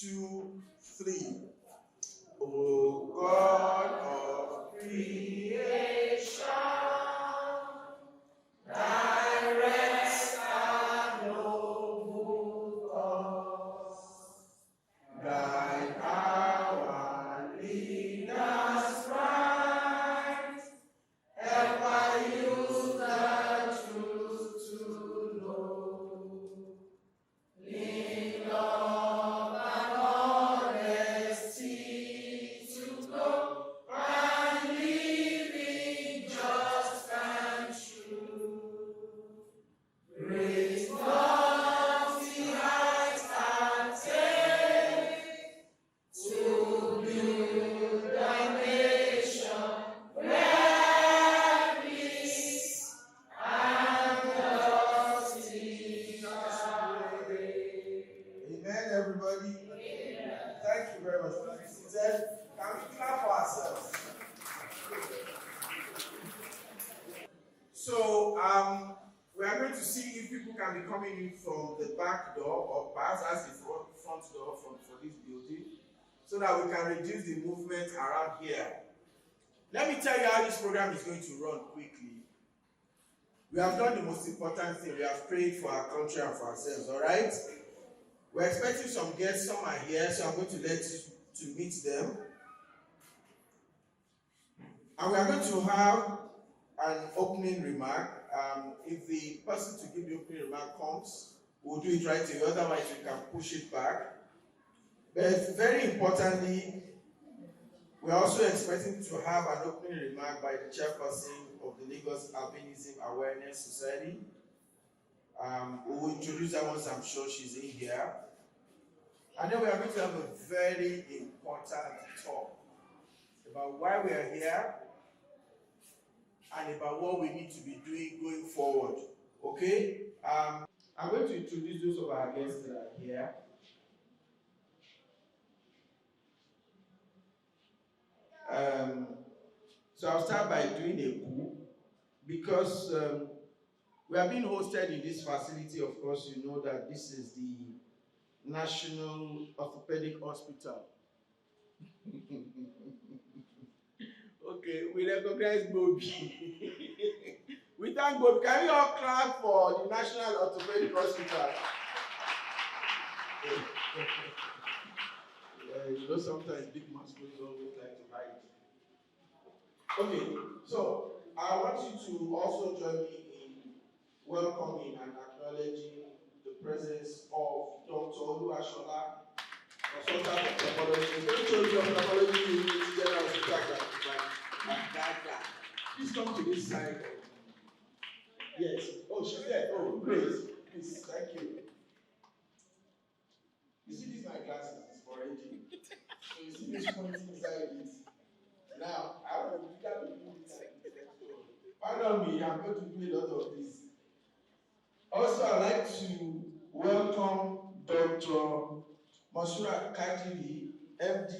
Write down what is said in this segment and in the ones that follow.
2, 3. O God of creation, thy rest and noble cause, thy power lead us right, ever use the truth to know. In love and honesty to grow, and living just and true. Great lofty heights attain, to build a nation where peace and justice shall reign. Amen, everybody. Amen. Thank you very much. Please be seated. Can we clap for ourselves? So, we are going to see if people can be coming in from the back door or perhaps as the front door for this building, so that we can reduce the movement around here. Let me tell you how this program is going to run quickly. We have done the most important thing. We have prayed for our country and for ourselves, all right? We're expecting some guests. Some are here, so I'm going to let you to meet them. And we are going to have an opening remark. If the person to give the opening remark comes, we'll do it right away. Otherwise, we can push it back. But very importantly, we're also expecting to have an opening remark by the chairperson of the Lagos Albinism Awareness Society. We will introduce her once I'm sure she's in here. And then we are going to have a very important talk about why we are here and about what we need to be doing going forward. Okay? I'm going to introduce those of our guests that are here. So I'll start by doing a coup, because we are being hosted in this facility. Of course, you know that this is the National Orthopedic Hospital. Okay, we recognize Bobby. We thank Bobby. Can we all clap for the National Orthopedic Hospital? You know, sometimes big masculine always like to hide. Okay, so I want you to also join me in welcoming and acknowledging the presence of Dr. Oluwashola, consultant of pathology. Don't show you pathology unit, general hospital, like that. Please come to this side. Yes. Oh, she's there. Oh, great. Please, thank you. You see, these are my glasses. It's for aging. So you see this point inside it. Now, I want to do this. Pardon me, I'm going to do a lot of this. Also, I'd like to welcome Dr. Masura Kajili, MD,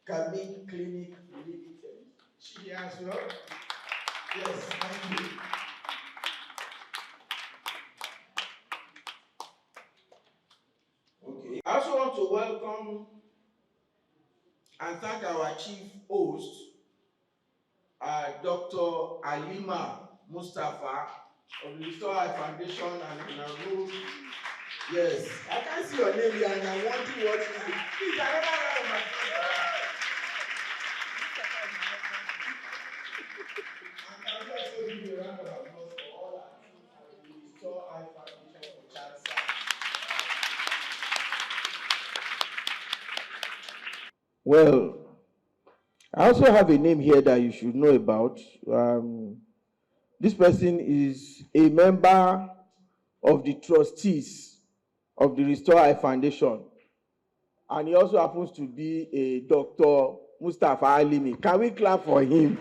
Kamik Clinic Limited. She here as well? Yes, thank you. Okay. I also want to welcome and thank our chief host, Dr. Alima Mustafa of the Restore Foundation and Nauru. Yes, I can't see your name here and I'm wondering what it is. Please, another round of my And I'll also give you a round of applause for all our team at the Restore Foundation for Cancer. Well, I also have a name here that you should know about. This person is a member of the trustees of the Restore Eye Foundation. And he also happens to be a Dr. Mustafa Alimi. Can we clap for him?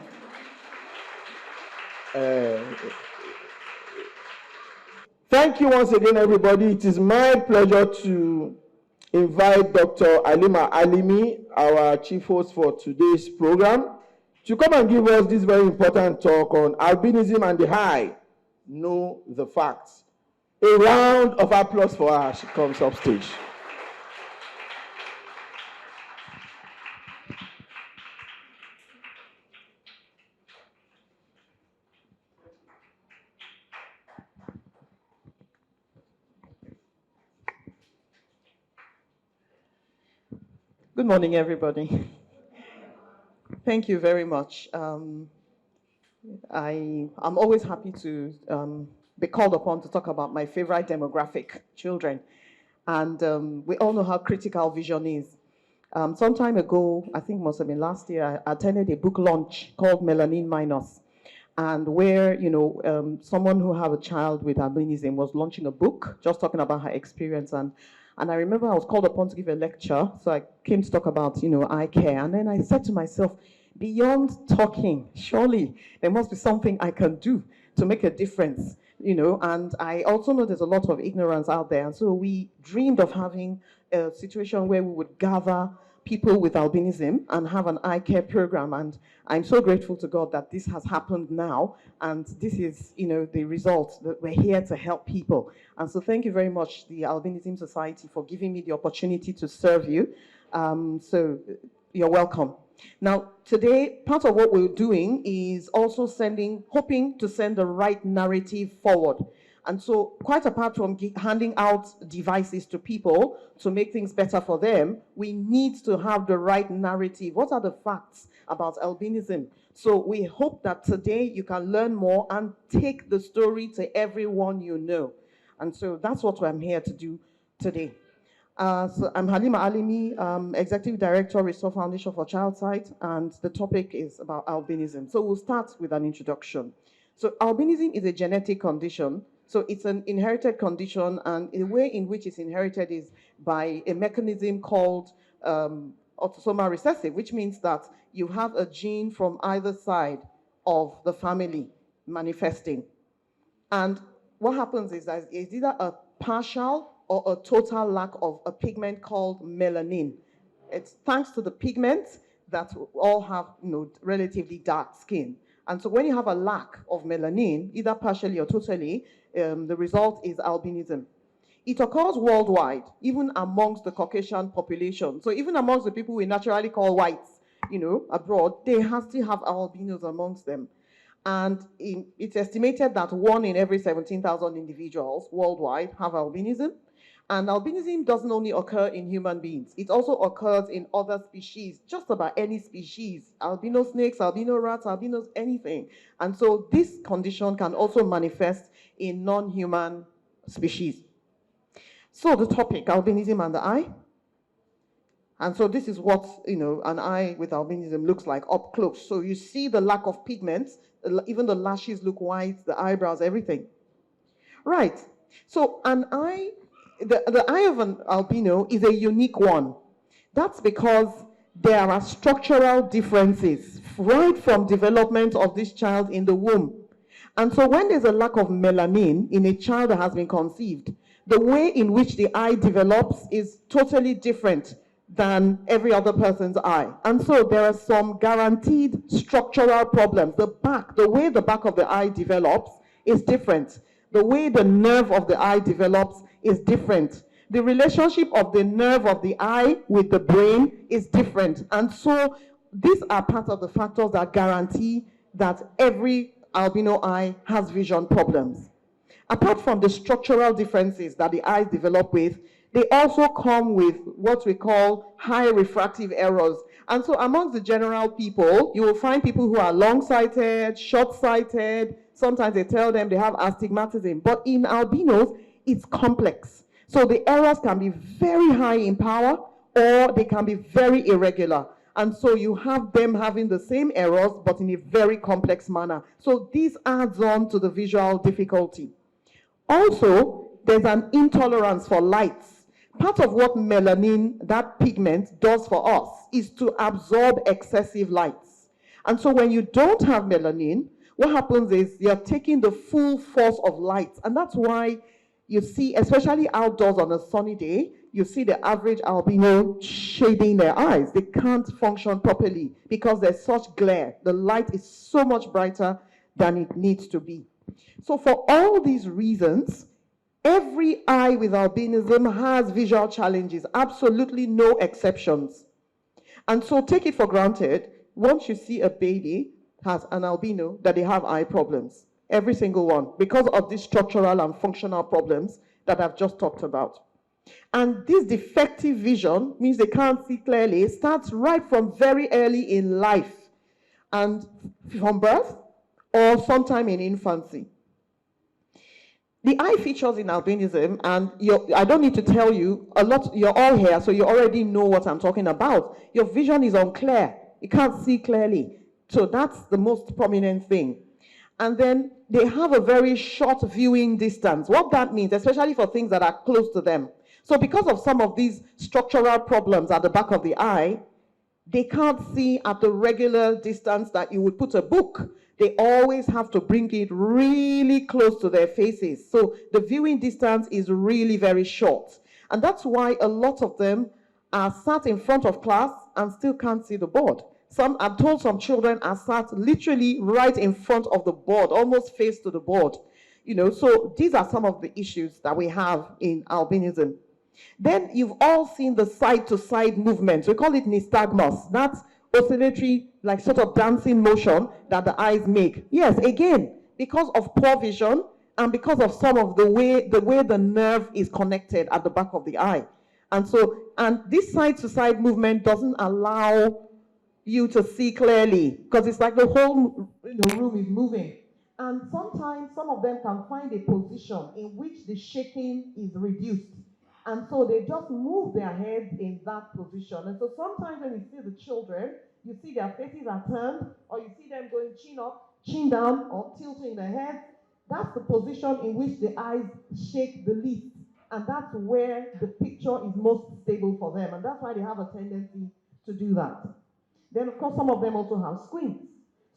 Thank you once again, everybody. It is my pleasure to invite Dr. Alima Alimi, our chief host for today's program, to come and give us this very important talk on albinism and the eye. Know the facts. A round of applause for her as she comes up stage. Good morning, everybody. Thank you very much. I'm always happy to be called upon to talk about my favorite demographic, children. And we all know how critical vision is. Some time ago, I think it must have been last year, I attended a book launch called Melanin Minus, and where someone who had a child with albinism was launching a book, just talking about her experience. And I remember I was called upon to give a lecture, so I came to talk about eye care. And then I said to myself, beyond talking, surely there must be something I can do to make a difference. And I also know there's a lot of ignorance out there. And so we dreamed of having a situation where we would gather people with albinism and have an eye care program. And I'm so grateful to God that this has happened now. And this is, the result, that we're here to help people. And so thank you very much, the Albinism Society, for giving me the opportunity to serve you. So you're welcome. Now, today, part of what we're doing is also hoping to send the right narrative forward. And so, quite apart from handing out devices to people to make things better for them, we need to have the right narrative. What are the facts about albinism? So we hope that today you can learn more and take the story to everyone you know. And so that's what I'm here to do today. So I'm Halima Alimi, Executive Director, Restore Foundation for Child Sight, and the topic is about albinism. So we'll start with an introduction. So albinism is a genetic condition. So it's an inherited condition, and the way in which it's inherited is by a mechanism called autosomal recessive, which means that you have a gene from either side of the family manifesting. And what happens is that it's either a partial or a total lack of a pigment called melanin. It's thanks to the pigment that all have relatively dark skin. And so when you have a lack of melanin, either partially or totally, the result is albinism. It occurs worldwide, even amongst the Caucasian population. So even amongst the people we naturally call whites, abroad, they still have albinos amongst them. And it's estimated that 1 in every 17,000 individuals worldwide have albinism. And albinism doesn't only occur in human beings, it also occurs in other species, just about any species, albino snakes, albino rats, albinos, anything. And so this condition can also manifest in non-human species. So the topic, albinism and the eye. And so this is what, an eye with albinism looks like up close. So you see the lack of pigments, even the lashes look white, the eyebrows, everything. Right. So an eye, the eye of an albino is a unique one. That's because there are structural differences right from development of this child in the womb. And so when there's a lack of melanin in a child that has been conceived, the way in which the eye develops is totally different than every other person's eye. And so there are some guaranteed structural problems. The way the back of the eye develops is different. The way the nerve of the eye develops is different. The relationship of the nerve of the eye with the brain is different. And so these are part of the factors that guarantee that every albino eye has vision problems. Apart from the structural differences that the eyes develop with, they also come with what we call high refractive errors. And so amongst the general people, you will find people who are long-sighted, short-sighted. Sometimes they tell them they have astigmatism. But in albinos, it's complex. So the errors can be very high in power, or they can be very irregular. And so you have them having the same errors, but in a very complex manner. So this adds on to the visual difficulty. Also, there's an intolerance for lights. Part of what melanin, that pigment, does for us is to absorb excessive lights. And so when you don't have melanin, what happens is you're taking the full force of light. And that's why you see, especially outdoors on a sunny day, you see the average albino shading their eyes. They can't function properly because there's such glare. The light is so much brighter than it needs to be. So for all these reasons, every eye with albinism has visual challenges, absolutely no exceptions. And so take it for granted, once you see a baby has an albino, that they have eye problems. Every single one, because of these structural and functional problems that I've just talked about. And this defective vision means they can't see clearly. It starts right from very early in life, and from birth or sometime in infancy. The eye features in albinism, and I don't need to tell you a lot, you're all here, so you already know what I'm talking about. Your vision is unclear. You can't see clearly. So that's the most prominent thing. And then they have a very short viewing distance. What that means, especially for things that are close to them. So because of some of these structural problems at the back of the eye, they can't see at the regular distance that you would put a book. They always have to bring it really close to their faces. So the viewing distance is really very short. And that's why a lot of them are sat in front of class and still can't see the board. I'm told some children are sat literally right in front of the board, almost face to the board. So these are some of the issues that we have in albinism. Then you've all seen the side-to-side movement. We call it nystagmus. That's oscillatory, like sort of dancing motion that the eyes make. Yes, again, because of poor vision and because of some of the way the nerve is connected at the back of the eye. And this side-to-side movement doesn't allow you to see clearly because it's like the whole room is moving. And sometimes some of them can find a position in which the shaking is reduced. And so they just move their heads in that position. And so sometimes when you see the children, you see their faces are turned, or you see them going chin up, chin down, or tilting their head. That's the position in which the eyes shake the least. And that's where the picture is most stable for them. And that's why they have a tendency to do that. Then, of course, some of them also have squints.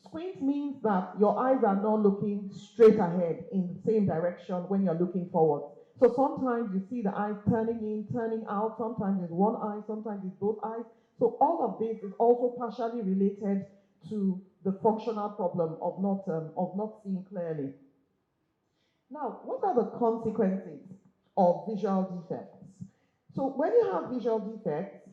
Squint means that your eyes are not looking straight ahead in the same direction when you're looking forward. So sometimes you see the eyes turning in, turning out. Sometimes it's one eye, sometimes it's both eyes. So all of this is also partially related to the functional problem of not seeing clearly. Now, what are the consequences of visual defects? So when you have visual defects,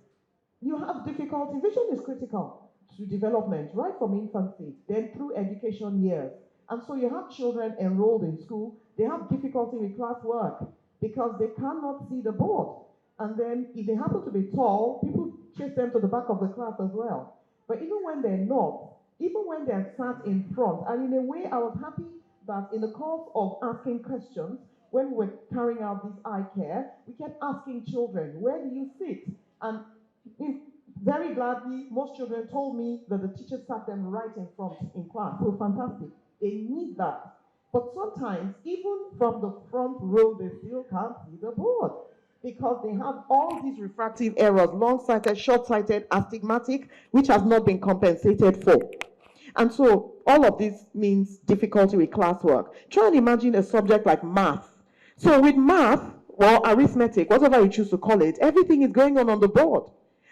you have difficulty. Vision is critical to development right from infancy, then through education years. And so you have children enrolled in school, they have difficulty with classwork because they cannot see the board. And then if they happen to be tall, people chase them to the back of the class as well. But even when they're not, even when they're sat in front, and in a way I was happy that in the course of asking questions, when we were carrying out this eye care, we kept asking children, where do you sit? And very gladly, most children told me that the teacher sat them right in front in class. So fantastic. They need that. But sometimes, even from the front row, they still can't see the board because they have all these refractive errors, long-sighted, short-sighted, astigmatic, which has not been compensated for. And so all of this means difficulty with classwork. Try and imagine a subject like math. So with math, or arithmetic, whatever you choose to call it, everything is going on the board.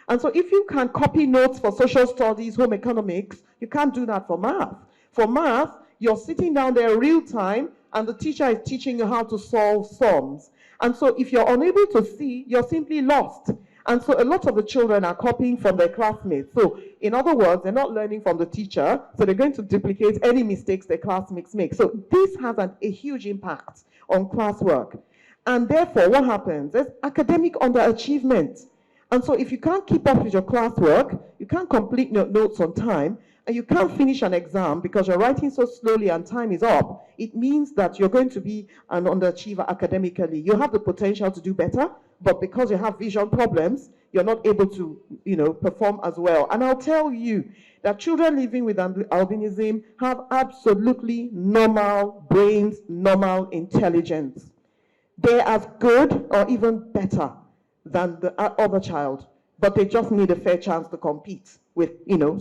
And so if you can copy notes for social studies, home economics, you can't do that for math. For math, you're sitting down there real time, and the teacher is teaching you how to solve sums. And so if you're unable to see, you're simply lost. And so a lot of the children are copying from their classmates. So in other words, they're not learning from the teacher, so they're going to duplicate any mistakes their classmates make. So this has a huge impact on classwork. And therefore, what happens? There's academic underachievement. And so if you can't keep up with your classwork, you can't complete your notes on time, and you can't finish an exam because you're writing so slowly and time is up, it means that you're going to be an underachiever academically. You have the potential to do better, but because you have vision problems, you're not able to, perform as well. And I'll tell you that children living with albinism have absolutely normal brains, normal intelligence. They're as good or even better than the other child, but they just need a fair chance to compete with,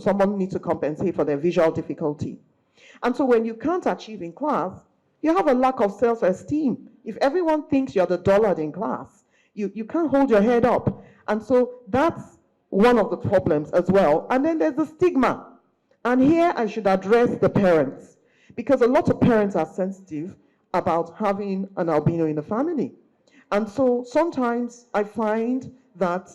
someone needs to compensate for their visual difficulty. And so when you can't achieve in class, you have a lack of self-esteem. If everyone thinks you're the dullard in class, you can't hold your head up. And so that's one of the problems as well. And then there's the stigma. And here I should address the parents, because a lot of parents are sensitive about having an albino in the family. And so sometimes I find that,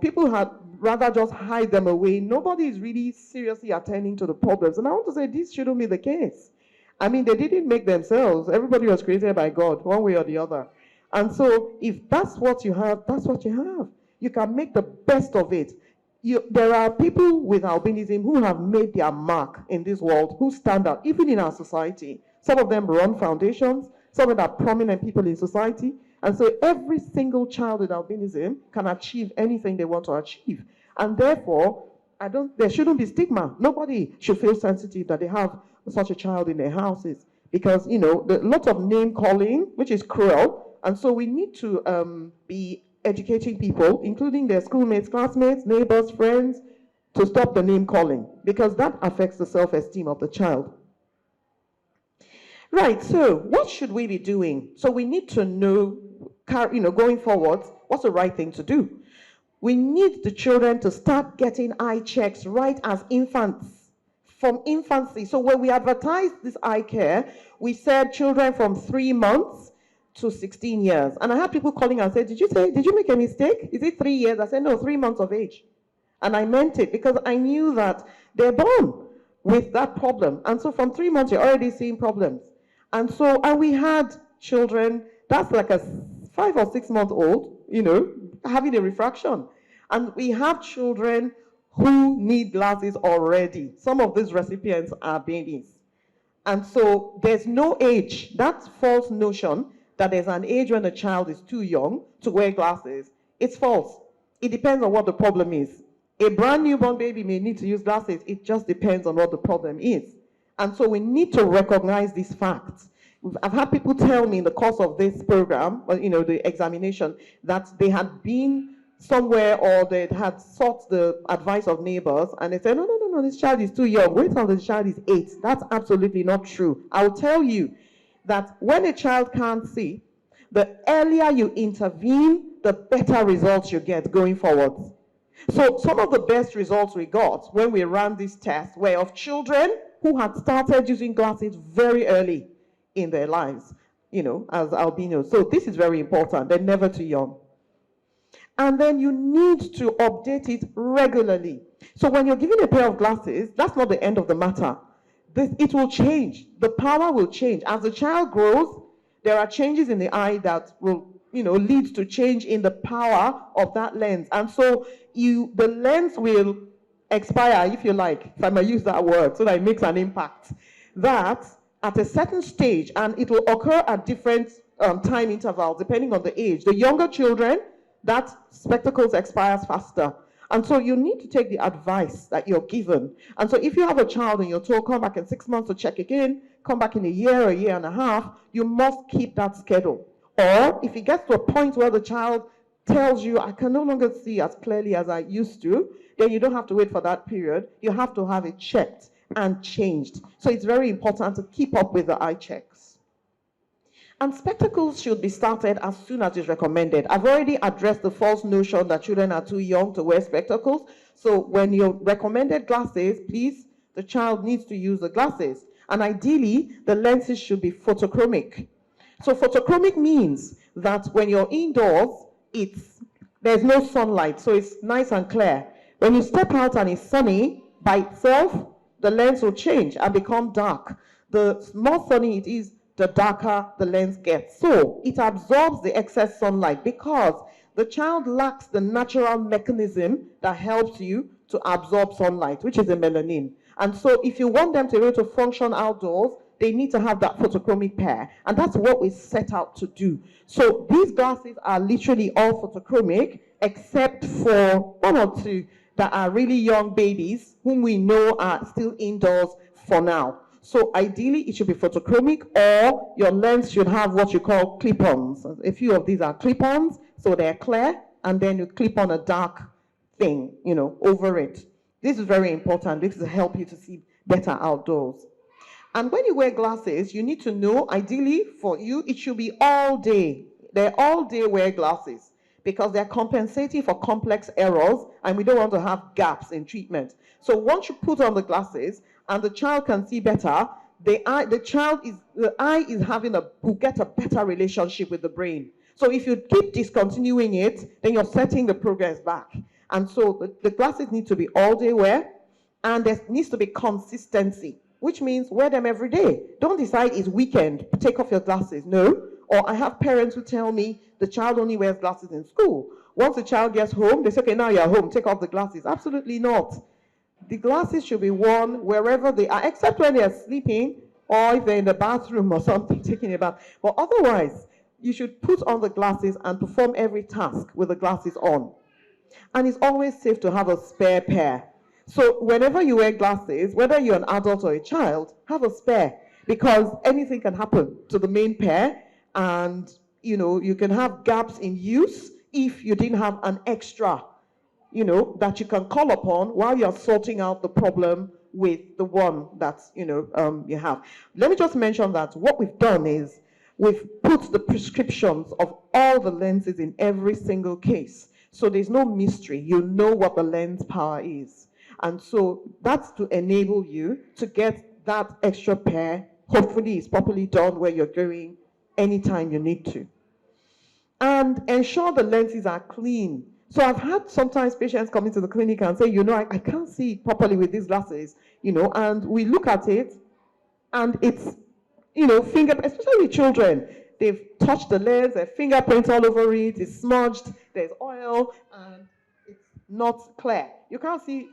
people had rather just hide them away. Nobody is really seriously attending to the problems. And I want to say this shouldn't be the case. I mean, they didn't make themselves. Everybody was created by God, one way or the other. And so if that's what you have, that's what you have. You can make the best of it. There are people with albinism who have made their mark in this world, who stand out, even in our society. Some of them run foundations, some of them are prominent people in society. And so every single child with albinism can achieve anything they want to achieve. And therefore, there shouldn't be stigma. Nobody should feel sensitive that they have such a child in their houses. Because, lots of name calling, which is cruel. And so we need to be educating people, including their schoolmates, classmates, neighbors, friends, to stop the name calling, because that affects the self-esteem of the child. Right, so what should we be doing? So we need to know, going forward, what's the right thing to do? We need the children to start getting eye checks right as infants, from infancy. So when we advertised this eye care, we said children from 3 months to 16 years. And I had people calling and say, did you make a mistake? Is it 3 years? I said, no, 3 months of age. And I meant it because I knew that they're born with that problem. And so from 3 months, you're already seeing problems. And we had children, that's like a 5 or 6 month old, having a refraction. And we have children who need glasses already. Some of these recipients are babies. And so there's no age, that false notion that there's an age when a child is too young to wear glasses. It's false. It depends on what the problem is. A brand newborn baby may need to use glasses. It just depends on what the problem is. And so we need to recognize these facts. I've had people tell me in the course of this program, the examination, that they had been somewhere or they had sought the advice of neighbors and they said, no, this child is too young. Wait till the child is 8. That's absolutely not true. I'll tell you that when a child can't see, the earlier you intervene, the better results you get going forward. So some of the best results we got when we ran this test were of children who had started using glasses very early in their lives, as albinos. So this is very important. They're never too young. And then you need to update it regularly. So when you're given a pair of glasses, that's not the end of the matter. It will change. The power will change. As the child grows, there are changes in the eye that will, lead to change in the power of that lens. And so the lens will expire, if you like, if I may use that word, so that it makes an impact. That at a certain stage, and it will occur at different time intervals, depending on the age. The younger children, that spectacles expires faster. And so you need to take the advice that you're given. And so if you have a child and you're told, come back in 6 months to check again, come back in a year and a half, you must keep that schedule. Or if it gets to a point where the child tells you, I can no longer see as clearly as I used to, then you don't have to wait for that period. You have to have it checked and changed. So it's very important to keep up with the eye checks. And spectacles should be started as soon as is recommended. I've already addressed the false notion that children are too young to wear spectacles. So when you're recommended glasses, please, the child needs to use the glasses. And ideally, the lenses should be photochromic. So photochromic means that when you're indoors, there's no sunlight, so it's nice and clear. When you step out and it's sunny, by itself, the lens will change and become dark. The more sunny it is, the darker the lens gets. So it absorbs the excess sunlight because the child lacks the natural mechanism that helps you to absorb sunlight, which is the melanin. And so if you want them to be able to function outdoors, they need to have that photochromic pair. And that's what we set out to do. So these glasses are literally all photochromic, except for 1 or 2 that are really young babies, whom we know are still indoors for now. So ideally, it should be photochromic, or your lens should have what you call clip-ons. A few of these are clip-ons, so they're clear, and then you clip on a dark thing, over it. This is very important. This will help you to see better outdoors. And when you wear glasses, you need to know, ideally for you, it should be all day. They're all day wear glasses because they're compensating for complex errors, and we don't want to have gaps in treatment. So once you put on the glasses and the child can see better, the eye will get a better relationship with the brain. So if you keep discontinuing it, then you're setting the progress back. And so the glasses need to be all day wear, and there needs to be consistency, which means wear them every day. Don't decide it's weekend, take off your glasses. No. Or I have parents who tell me the child only wears glasses in school. Once the child gets home, they say, okay, now you're home, take off the glasses. Absolutely not. The glasses should be worn wherever they are, except when they are sleeping or if they're in the bathroom or something, taking a bath. But otherwise, you should put on the glasses and perform every task with the glasses on. And it's always safe to have a spare pair. So whenever you wear glasses, whether you're an adult or a child, have a spare, because anything can happen to the main pair, and you can have gaps in use if you didn't have an extra, that you can call upon while you're sorting out the problem with the one that you have. Let me just mention that what we've done is we've put the prescriptions of all the lenses in every single case. So there's no mystery. You know what the lens power is. And so that's to enable you to get that extra pair. Hopefully it's properly done where you're going anytime you need to. And ensure the lenses are clean. So I've had sometimes patients come into the clinic and say, I can't see properly with these glasses, and we look at it and it's, especially children, they've touched the lens, their fingerprints all over it, it's smudged, there's oil, and it's not clear. You can't see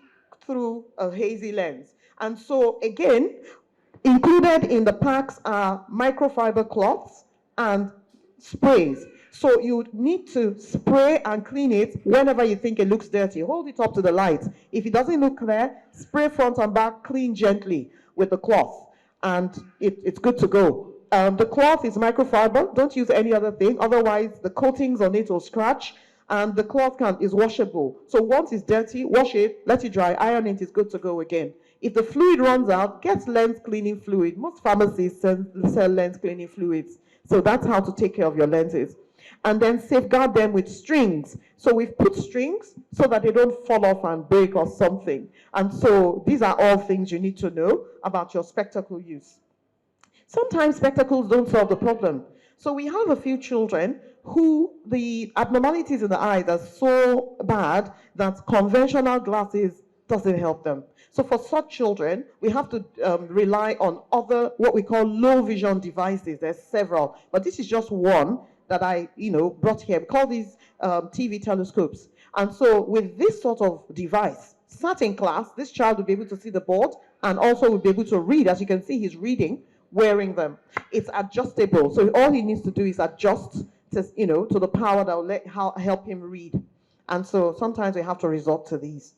through a hazy lens. And so again, included in the packs are microfiber cloths and sprays. So you need to spray and clean it whenever you think it looks dirty. Hold it up to the light. If it doesn't look clear, spray front and back, clean gently with the cloth, and it's good to go. The cloth is microfiber. Don't use any other thing. Otherwise, the coatings on it will scratch, and the cloth is washable. So once it's dirty, wash it, let it dry, iron it, is good to go again. If the fluid runs out, get lens cleaning fluid. Most pharmacies sell lens cleaning fluids. So that's how to take care of your lenses. And then safeguard them with strings. So we've put strings so that they don't fall off and break or something. And so these are all things you need to know about your spectacle use. Sometimes spectacles don't solve the problem. So we have a few children who the abnormalities in the eyes are so bad that conventional glasses doesn't help them. So for such children, we have to rely on other, what we call low vision devices. There's several, but this is just one that I, brought here. We call these TV telescopes. And so with this sort of device, sat in class, this child will be able to see the board and also will be able to read. As you can see, he's reading, wearing them. It's adjustable. So all he needs to do is adjust to, to the power that will help him read. And so sometimes we have to resort to these.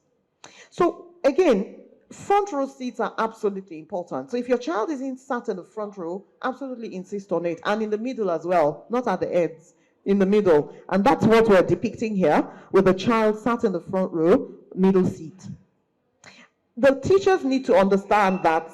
So again, front row seats are absolutely important. So if your child isn't sat in the front row, absolutely insist on it. And in the middle as well, not at the ends, in the middle. And that's what we're depicting here, with the child sat in the front row, middle seat. The teachers need to understand that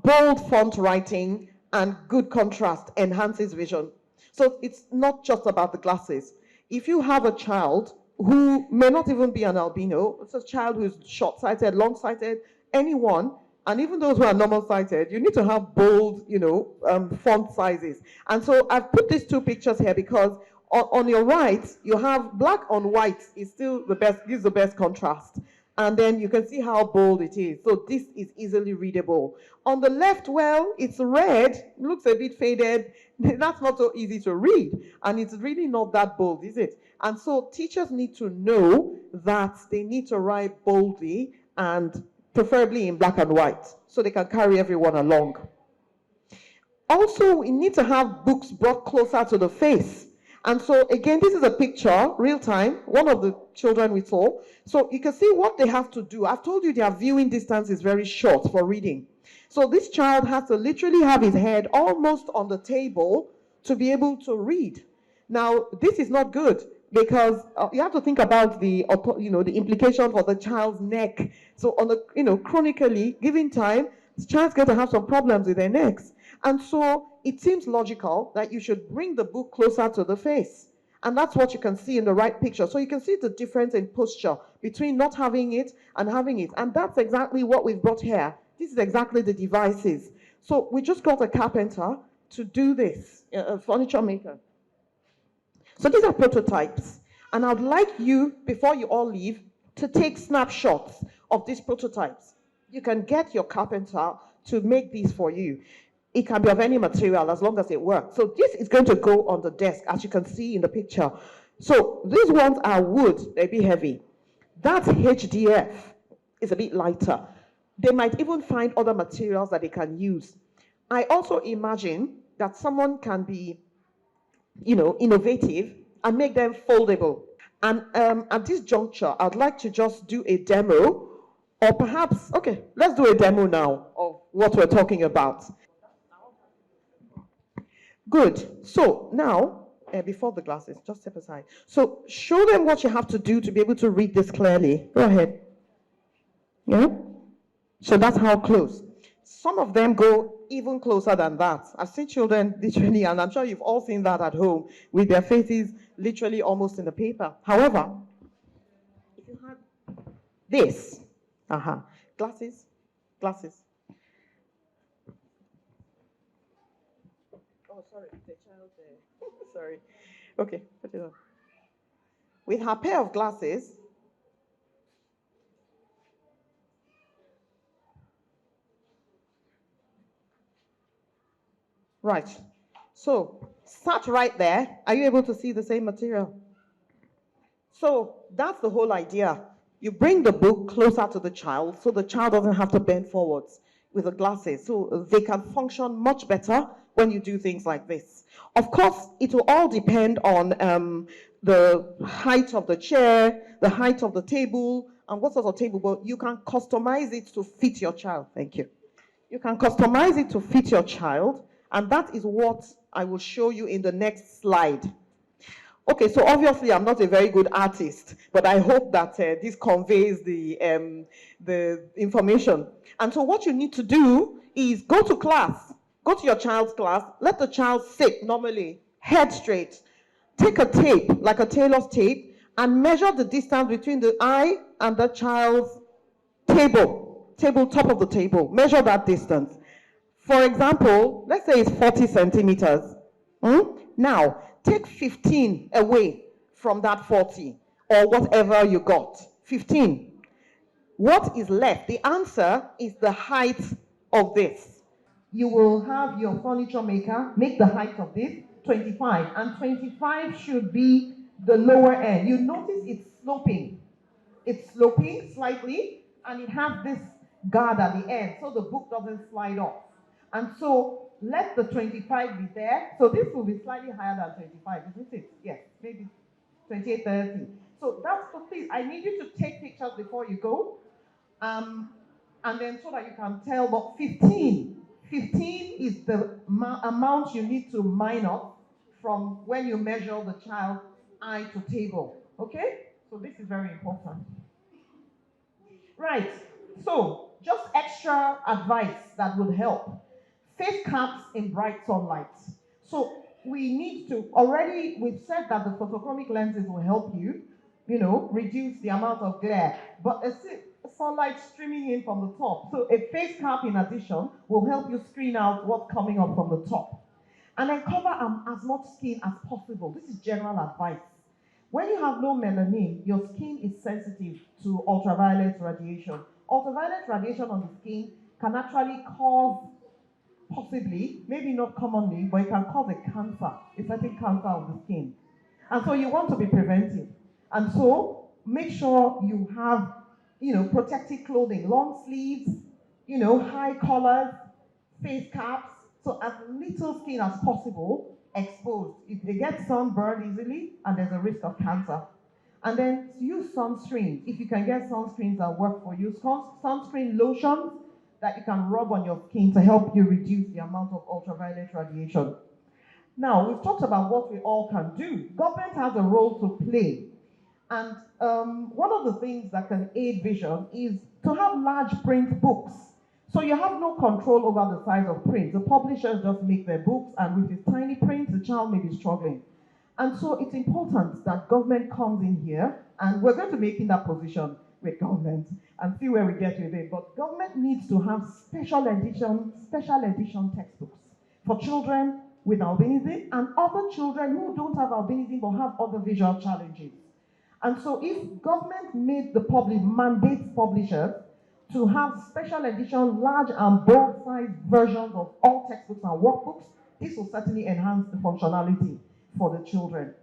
bold font writing and good contrast enhances vision. So it's not just about the glasses. If you have a child who may not even be an albino, it's a child who's short-sighted, long-sighted, anyone, and even those who are normal-sighted, you need to have bold, font sizes. And so I've put these two pictures here because on your right, you have black on white is still the best, gives the best contrast. And then you can see how bold it is. So this is easily readable. On the left, well, it's red, looks a bit faded. That's not so easy to read. And it's really not that bold, is it? And so teachers need to know that they need to write boldly and preferably in black and white, so they can carry everyone along. Also, we need to have books brought closer to the face. And so again, this is a picture, real time, one of the children we saw. So you can see what they have to do. I've told you their viewing distance is very short for reading. So this child has to literally have his head almost on the table to be able to read. Now, this is not good because you have to think about the implication for the child's neck. So on the, chronically, given time, the child's going to have some problems with their necks. And so it seems logical that you should bring the book closer to the face. And that's what you can see in the right picture. So you can see the difference in posture between not having it and having it. And that's exactly what we've brought here. This is exactly the devices. So we just got a carpenter to do this, a furniture maker. So these are prototypes. And I'd like you, before you all leave, to take snapshots of these prototypes. You can get your carpenter to make these for you. It can be of any material as long as it works. So this is going to go on the desk, as you can see in the picture. So these ones are wood, they'll be heavy. That's HDF, it's a bit lighter. They might even find other materials that they can use. I also imagine that someone can be, innovative and make them foldable. And at this juncture, I'd like to just do a demo, or perhaps, okay, let's do a demo now of what we're talking about. Good. So now, before the glasses, just step aside. So show them what you have to do to be able to read this clearly. Go ahead. Yeah? So that's how close. Some of them go even closer than that. I've seen children literally, and I'm sure you've all seen that at home, with their faces literally almost in the paper. However, if you had this, glasses, glasses. Oh, sorry, the child there. Sorry. Okay, put it on. With her pair of glasses, right. So, start right there. Are you able to see the same material? So, that's the whole idea. You bring the book closer to the child so the child doesn't have to bend forwards with the glasses. So, they can function much better when you do things like this. Of course, it will all depend on the height of the chair, the height of the table, and what sort of table, but you can customize it to fit your child. Thank you. You can customize it to fit your child, and that is what I will show you in the next slide. Okay, so obviously I'm not a very good artist, but I hope that this conveys the information. And so what you need to do is go to class, go to your child's class, let the child sit normally, head straight, take a tape, like a tailor's tape, and measure the distance between the eye and the child's top of the table. Measure that distance. For example, let's say it's 40 centimeters. Now, take 15 away from that 40, or whatever you got. 15. What is left? The answer is the height of this. You will have your furniture maker make the height of this 25, and 25 should be the lower end. You notice it's sloping. It's sloping slightly, and it has this guard at the end, so the book doesn't slide off. And so let the 25 be there. So this will be slightly higher than 25, isn't it? Yes, maybe 28, 30. So that's the thing. I need you to take pictures before you go. And then so that you can tell, but 15 is the amount you need to minus from when you measure the child's eye to table. Okay? So this is very important. Right. So just extra advice that would help. Face caps in bright sunlight. So we need to, already we've said that the photochromic lenses will help you, reduce the amount of glare. But sunlight streaming in from the top. So a face cap in addition will help you screen out what's coming up from the top. And then cover as much skin as possible. This is general advice. When you have low melanin, your skin is sensitive to ultraviolet radiation. Ultraviolet radiation on the skin can actually cause, possibly, maybe not commonly, but it can cause a cancer, a certain cancer of the skin. And so you want to be preventive. And so make sure you have, protective clothing, long sleeves, high collars, face caps, so as little skin as possible exposed. If they get sunburned easily, and there's a risk of cancer. And then use sunscreen. If you can get sunscreens that work for you, sunscreen lotions that you can rub on your skin to help you reduce the amount of ultraviolet radiation. Now, we've talked about what we all can do. Government has a role to play. And one of the things that can aid vision is to have large print books. So you have no control over the size of print. The publishers just make their books, and with this tiny print, the child may be struggling. And so it's important that government comes in here, and we're going to make in that position with government and see where we get with it. But government needs to have special edition textbooks for children with albinism and other children who don't have albinism but have other visual challenges. And so if government made the mandates publishers to have special edition, large and bold size versions of all textbooks and workbooks. This will certainly enhance the functionality for the children.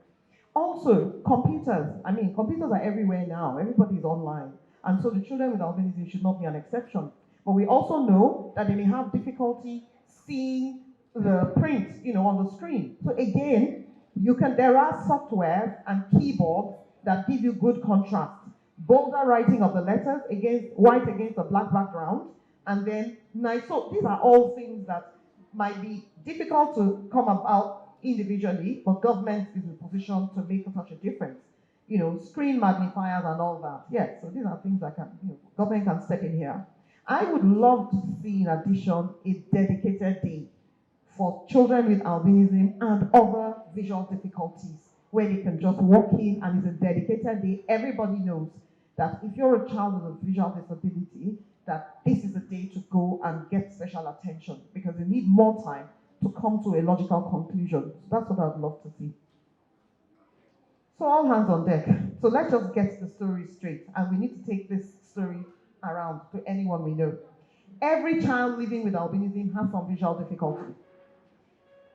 Also, computers. I mean, computers are everywhere now. Everybody is online. And so the children with albinism should not be an exception. But we also know that they may have difficulty seeing the print, on the screen. So again, there are software and keyboards that give you good contrast. Bolder writing of the letters white against a black background, and then nice. So these are all things that might be difficult to come about individually, but government is in a position to make such a difference. Screen magnifiers and all that. Yes, so these are things that government can step in here. I would love to see, in addition, a dedicated day for children with albinism and other visual difficulties, where they can just walk in and it's a dedicated day. Everybody knows that if you're a child with a visual disability, that this is a day to go and get special attention, because they need more time to come to a logical conclusion. So that's what I'd love to see. So all hands on deck. So let's just get the story straight, and we need to take this story around to anyone we know. Every child living with albinism has some visual difficulty.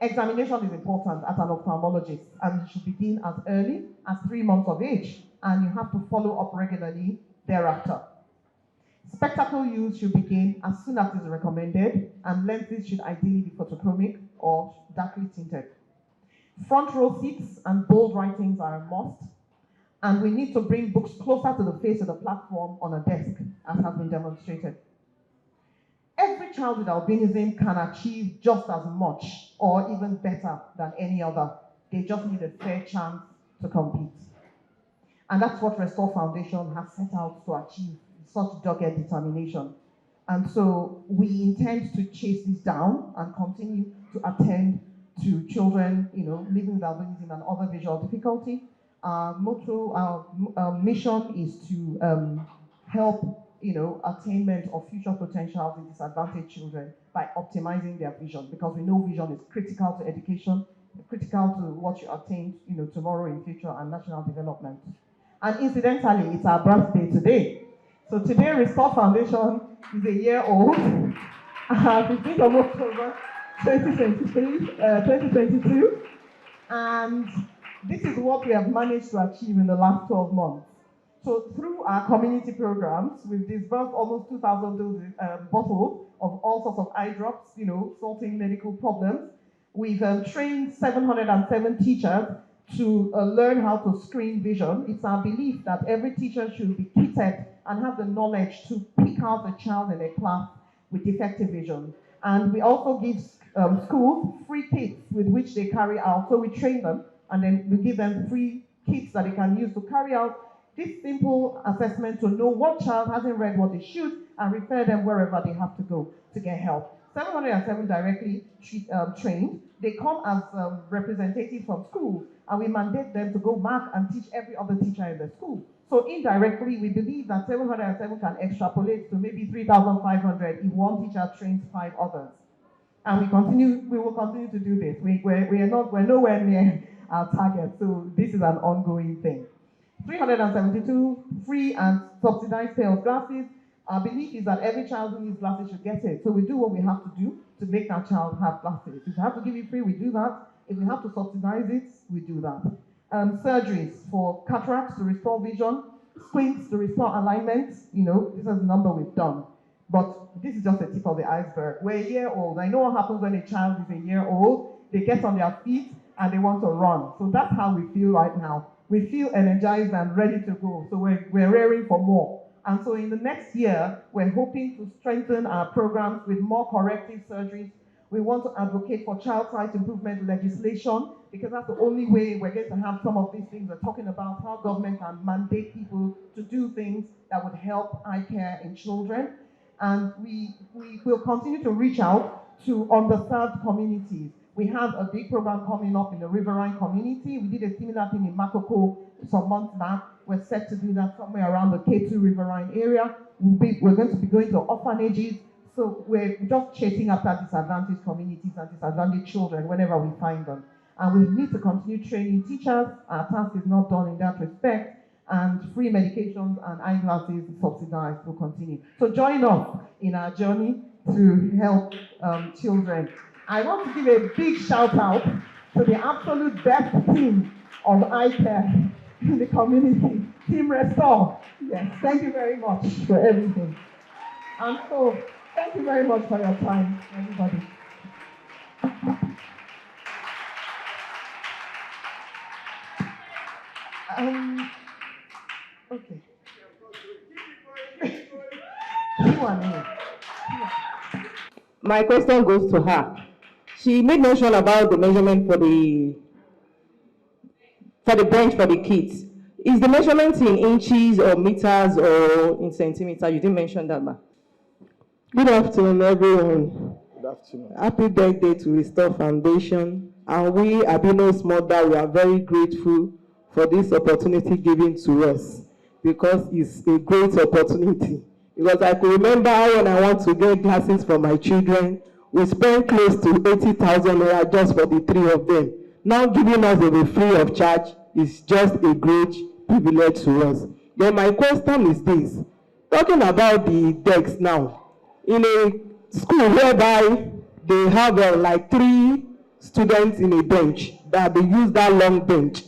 Examination is important at an ophthalmologist, and it should begin as early as 3 months of age, and you have to follow up regularly thereafter. Spectacle use should begin as soon as it is recommended, and lenses should ideally be photochromic or darkly tinted. Front row seats and bold writings are a must, and we need to bring books closer to the face of the platform on a desk, as has been demonstrated. Every child with albinism can achieve just as much or even better than any other. They just need a fair chance to compete. And that's what Restore Foundation has set out to achieve, such dogged determination. And so we intend to chase this down and continue to attend to children, living with albinism and other visual difficulty. Our mission is to help attainment of future potentials in disadvantaged children by optimizing their vision, because we know vision is critical to education, critical to what you attain, tomorrow in future and national development. And incidentally, it's our birthday today. So today, Restore Foundation is a year old, 15th of October 2022, and this is what we have managed to achieve in the last 12 months. So through our community programs, we've disbursed almost 2,000 bottles of all sorts of eye drops, solving medical problems. We've trained 707 teachers to learn how to screen vision. It's our belief that every teacher should be kitted and have the knowledge to pick out a child in a class with defective vision. And we also give schools free kits with which they carry out. So we train them, and then we give them free kits that they can use to carry out this simple assessment to know what child hasn't read what they should, and refer them wherever they have to go to get help. 707 directly trained. They come as representatives from schools, and we mandate them to go back and teach every other teacher in the school. So indirectly, we believe that 707 can extrapolate to maybe 3,500 if one teacher trains 5 others. And we will continue to do this. We're nowhere near our target, so this is an ongoing thing. 372 free and subsidized pair of glasses. Our belief is that every child who needs glasses should get it. So we do what we have to do to make that child have glasses. If we have to give it free, we do that. If we have to subsidize it, we do that. Surgeries for cataracts to restore vision, squints to restore alignment. This is the number we've done. But this is just the tip of the iceberg. We're a year old. I know what happens when a child is a year old. They get on their feet and they want to run. So that's how we feel right now. We feel energized and ready to go. So we're raring for more. And so in the next year, we're hoping to strengthen our programs with more corrective surgeries. We want to advocate for child rights improvement legislation, because that's the only way we're going to have some of these things. We're talking about how government can mandate people to do things that would help eye care in children. And we will continue to reach out to underserved communities. We have a big program coming up in the riverine community. We did a similar thing in Makoko some months back. We're set to do that somewhere around the K2 riverine area. We're going to be going to orphanages. So we're just chasing after disadvantaged communities and disadvantaged children whenever we find them. And we need to continue training teachers. Our task is not done in that respect. and free medications and eyeglasses subsidized will continue. So join us in our journey to help children. I want to give a big shout out to the absolute best team of eye care in the community, Team Restore. Yes, thank you very much for everything. And so, thank you very much for your time, everybody. Okay. My question goes to her. She made mention about the measurement for the bench for the kids. Is the measurement in inches or meters or in centimeters? You didn't mention that, ma. Good afternoon, everyone. Good afternoon. Happy birthday to Restore Foundation. And we, Albinos Mother, we are very grateful for this opportunity given to us because it's a great opportunity. Because I could remember when I want to get glasses for my children, we spent close to 80,000 naira just for the three of them. Now giving us a free of charge is just a great privilege to us. Then my question is this, talking about the desks now, in a school whereby they have like 3 students in a bench, that they use that long bench.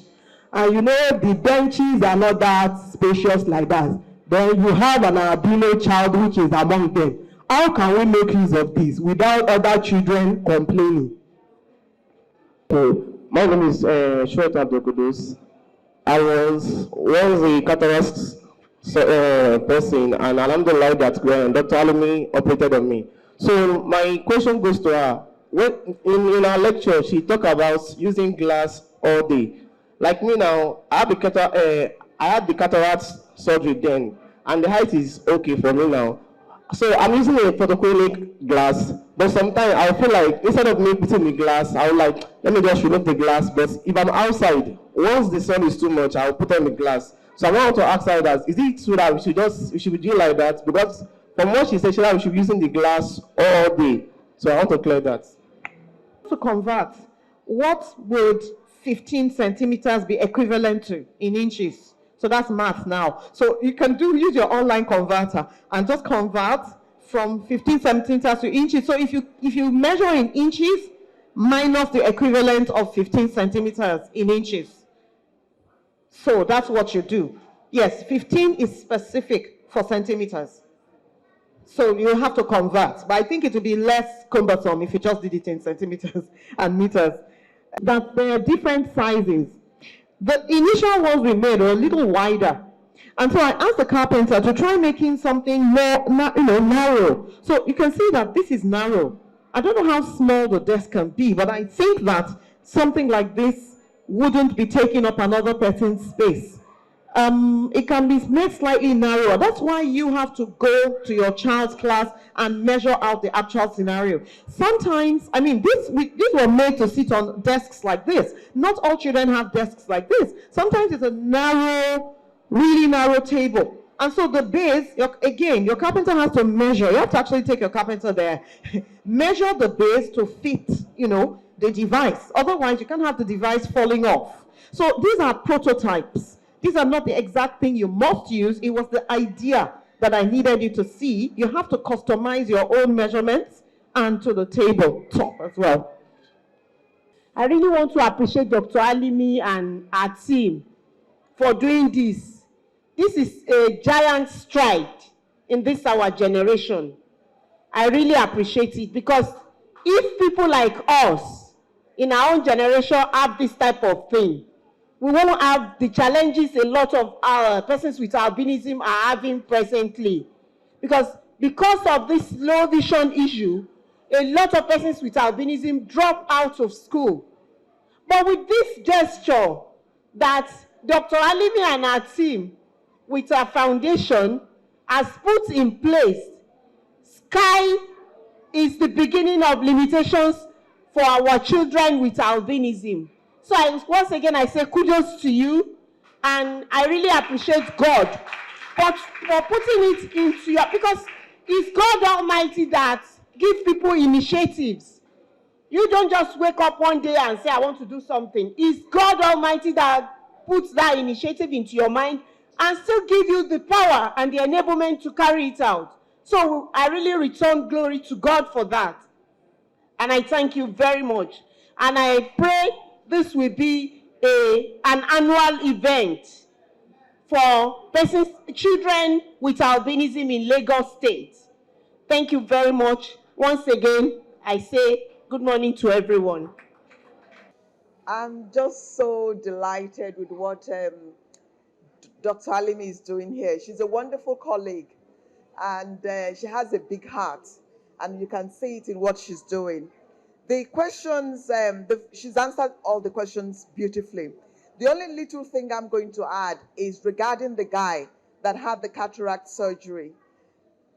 And you know the benches are not that spacious like that. Then you have an albino child which is among them. How can we make use of this without other children complaining? My name is Short Abdul. I was once a cataract person, and alhamdulillah that Dr. Alimi operated on me. So my question goes to her. When in our lecture, she talked about using glass all day. Like me now, I had the cataract surgery then, and the height is okay for me now. So I'm using a photochromic glass, but sometimes I feel like instead of me putting the glass, I would like, let me just remove the glass. But if I'm outside, once the sun is too much, I'll put on the glass. So I want to ask her that, is it true that we should be doing like that? Because from what she said, she said we should be using the glass all day. So I want to clear that. To convert, what would 15 centimeters be equivalent to in inches? So that's math now. So you can use your online converter and just convert from 15 centimeters to inches. So if you measure in inches, minus the equivalent of 15 centimeters in inches. So that's what you do. Yes, 15 is specific for centimeters. So you have to convert. But I think it would be less cumbersome if you just did it in centimeters and meters. That there are different sizes. The initial ones we made were a little wider. And so I asked the carpenter to try making something more narrow. So you can see that this is narrow. I don't know how small the desk can be, but I think that something like this wouldn't be taking up another person's space. It can be made slightly narrower. That's why you have to go to your child's class and measure out the actual scenario. Sometimes, these were made to sit on desks like this. Not all children have desks like this. Sometimes it's a narrow, really narrow table. And so the base, your carpenter has to measure. You have to actually take your carpenter there. Measure the base to fit, the device. Otherwise, you can't have the device falling off. So these are prototypes. These are not the exact thing you must use. It was the idea that I needed you to see. You have to customize your own measurements and to the tabletop as well. I really want to appreciate Dr. Alimi and our team for doing this. This is a giant stride in this our generation. I really appreciate it because if people like us in our own generation have this type of thing, we won't have the challenges a lot of our persons with albinism are having presently. Because of this low vision issue, a lot of persons with albinism drop out of school. But with this gesture that Dr. Alimi and our team with our foundation has put in place, sky is the beginning of limitations for our children with albinism. So once again, I say kudos to you, and I really appreciate God for putting it into your, because it's God Almighty that gives people initiatives. You don't just wake up one day and say, I want to do something. It's God Almighty that puts that initiative into your mind and still give you the power and the enablement to carry it out. So I really return glory to God for that. And I thank you very much. And I pray this will be an annual event for children with albinism in Lagos State. Thank you very much. Once again, I say good morning to everyone. I'm just so delighted with what Dr. Alimi is doing here. She's a wonderful colleague, and she has a big heart, and you can see it in what she's doing. The questions, she's answered all the questions beautifully. The only little thing I'm going to add is regarding the guy that had the cataract surgery.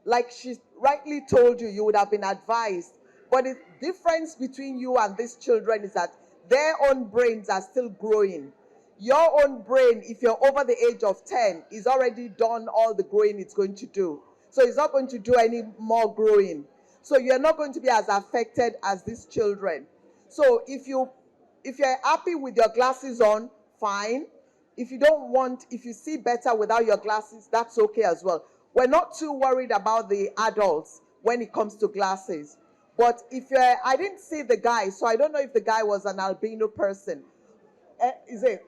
Like she rightly told you, you would have been advised. But the difference between you and these children is that their own brains are still growing. Your own brain, if you're over the age of 10, is already done all the growing it's going to do. So it's not going to do any more growing. So you're not going to be as affected as these children. So if you're happy with your glasses on, fine. If you don't want, if you see better without your glasses, that's okay as well. We're not too worried about the adults when it comes to glasses. But if I didn't see the guy, so I don't know if the guy was an albino person. Is it?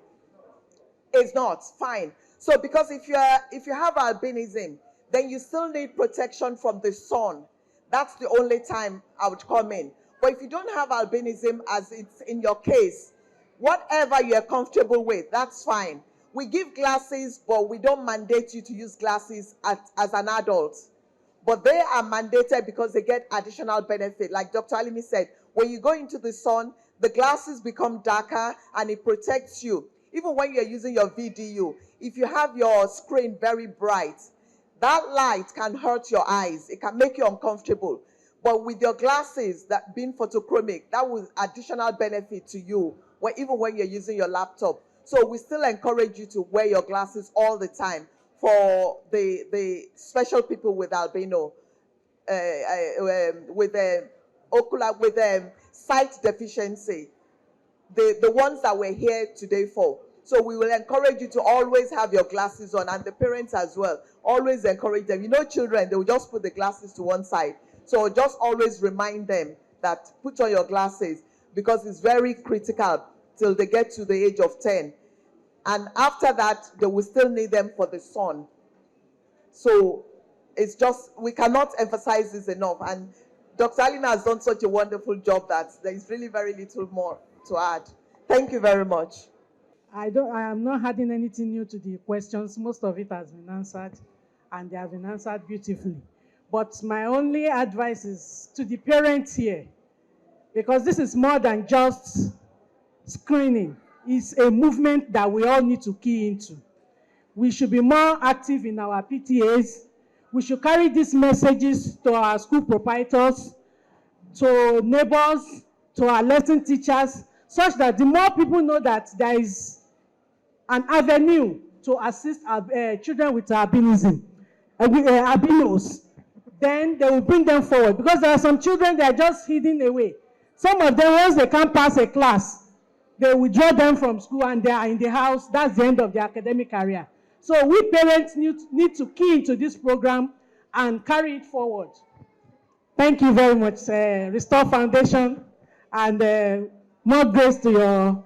It's not, fine. So because if you have albinism, then you still need protection from the sun. That's the only time I would come in. But if you don't have albinism, as it's in your case, whatever you're comfortable with, that's fine. We give glasses, but we don't mandate you to use glasses as an adult. But they are mandated because they get additional benefit. Like Dr. Alimi said, when you go into the sun, the glasses become darker and it protects you. Even when you're using your VDU, if you have your screen very bright, that light can hurt your eyes. It can make you uncomfortable. But with your glasses that being photochromic, that was additional benefit to you, even when you're using your laptop. So we still encourage you to wear your glasses all the time for the special people with albino, with sight deficiency, the ones that we're here today for. So we will encourage you to always have your glasses on, and the parents as well. Always encourage them. You know, children, they will just put the glasses to one side. So just always remind them that put on your glasses, because it's very critical till they get to the age of 10. And after that, they will still need them for the sun. So it's just, we cannot emphasize this enough. And Dr. Alina has done such a wonderful job that there is really very little more to add. Thank you very much. I am not adding anything new to the questions. Most of it has been answered, and they have been answered beautifully. But my only advice is to the parents here, because this is more than just screening. It's a movement that we all need to key into. We should be more active in our PTAs. We should carry these messages to our school proprietors, to neighbors, to our lesson teachers, such that the more people know that there is an avenue to assist children with albinism, albinos, then they will bring them forward. Because there are some children that are just hidden away. Some of them, once they can't pass a class, they withdraw them from school and they are in the house. That's the end of their academic career. So we parents need to key into this program and carry it forward. Thank you very much, Restore Foundation, and more grace to your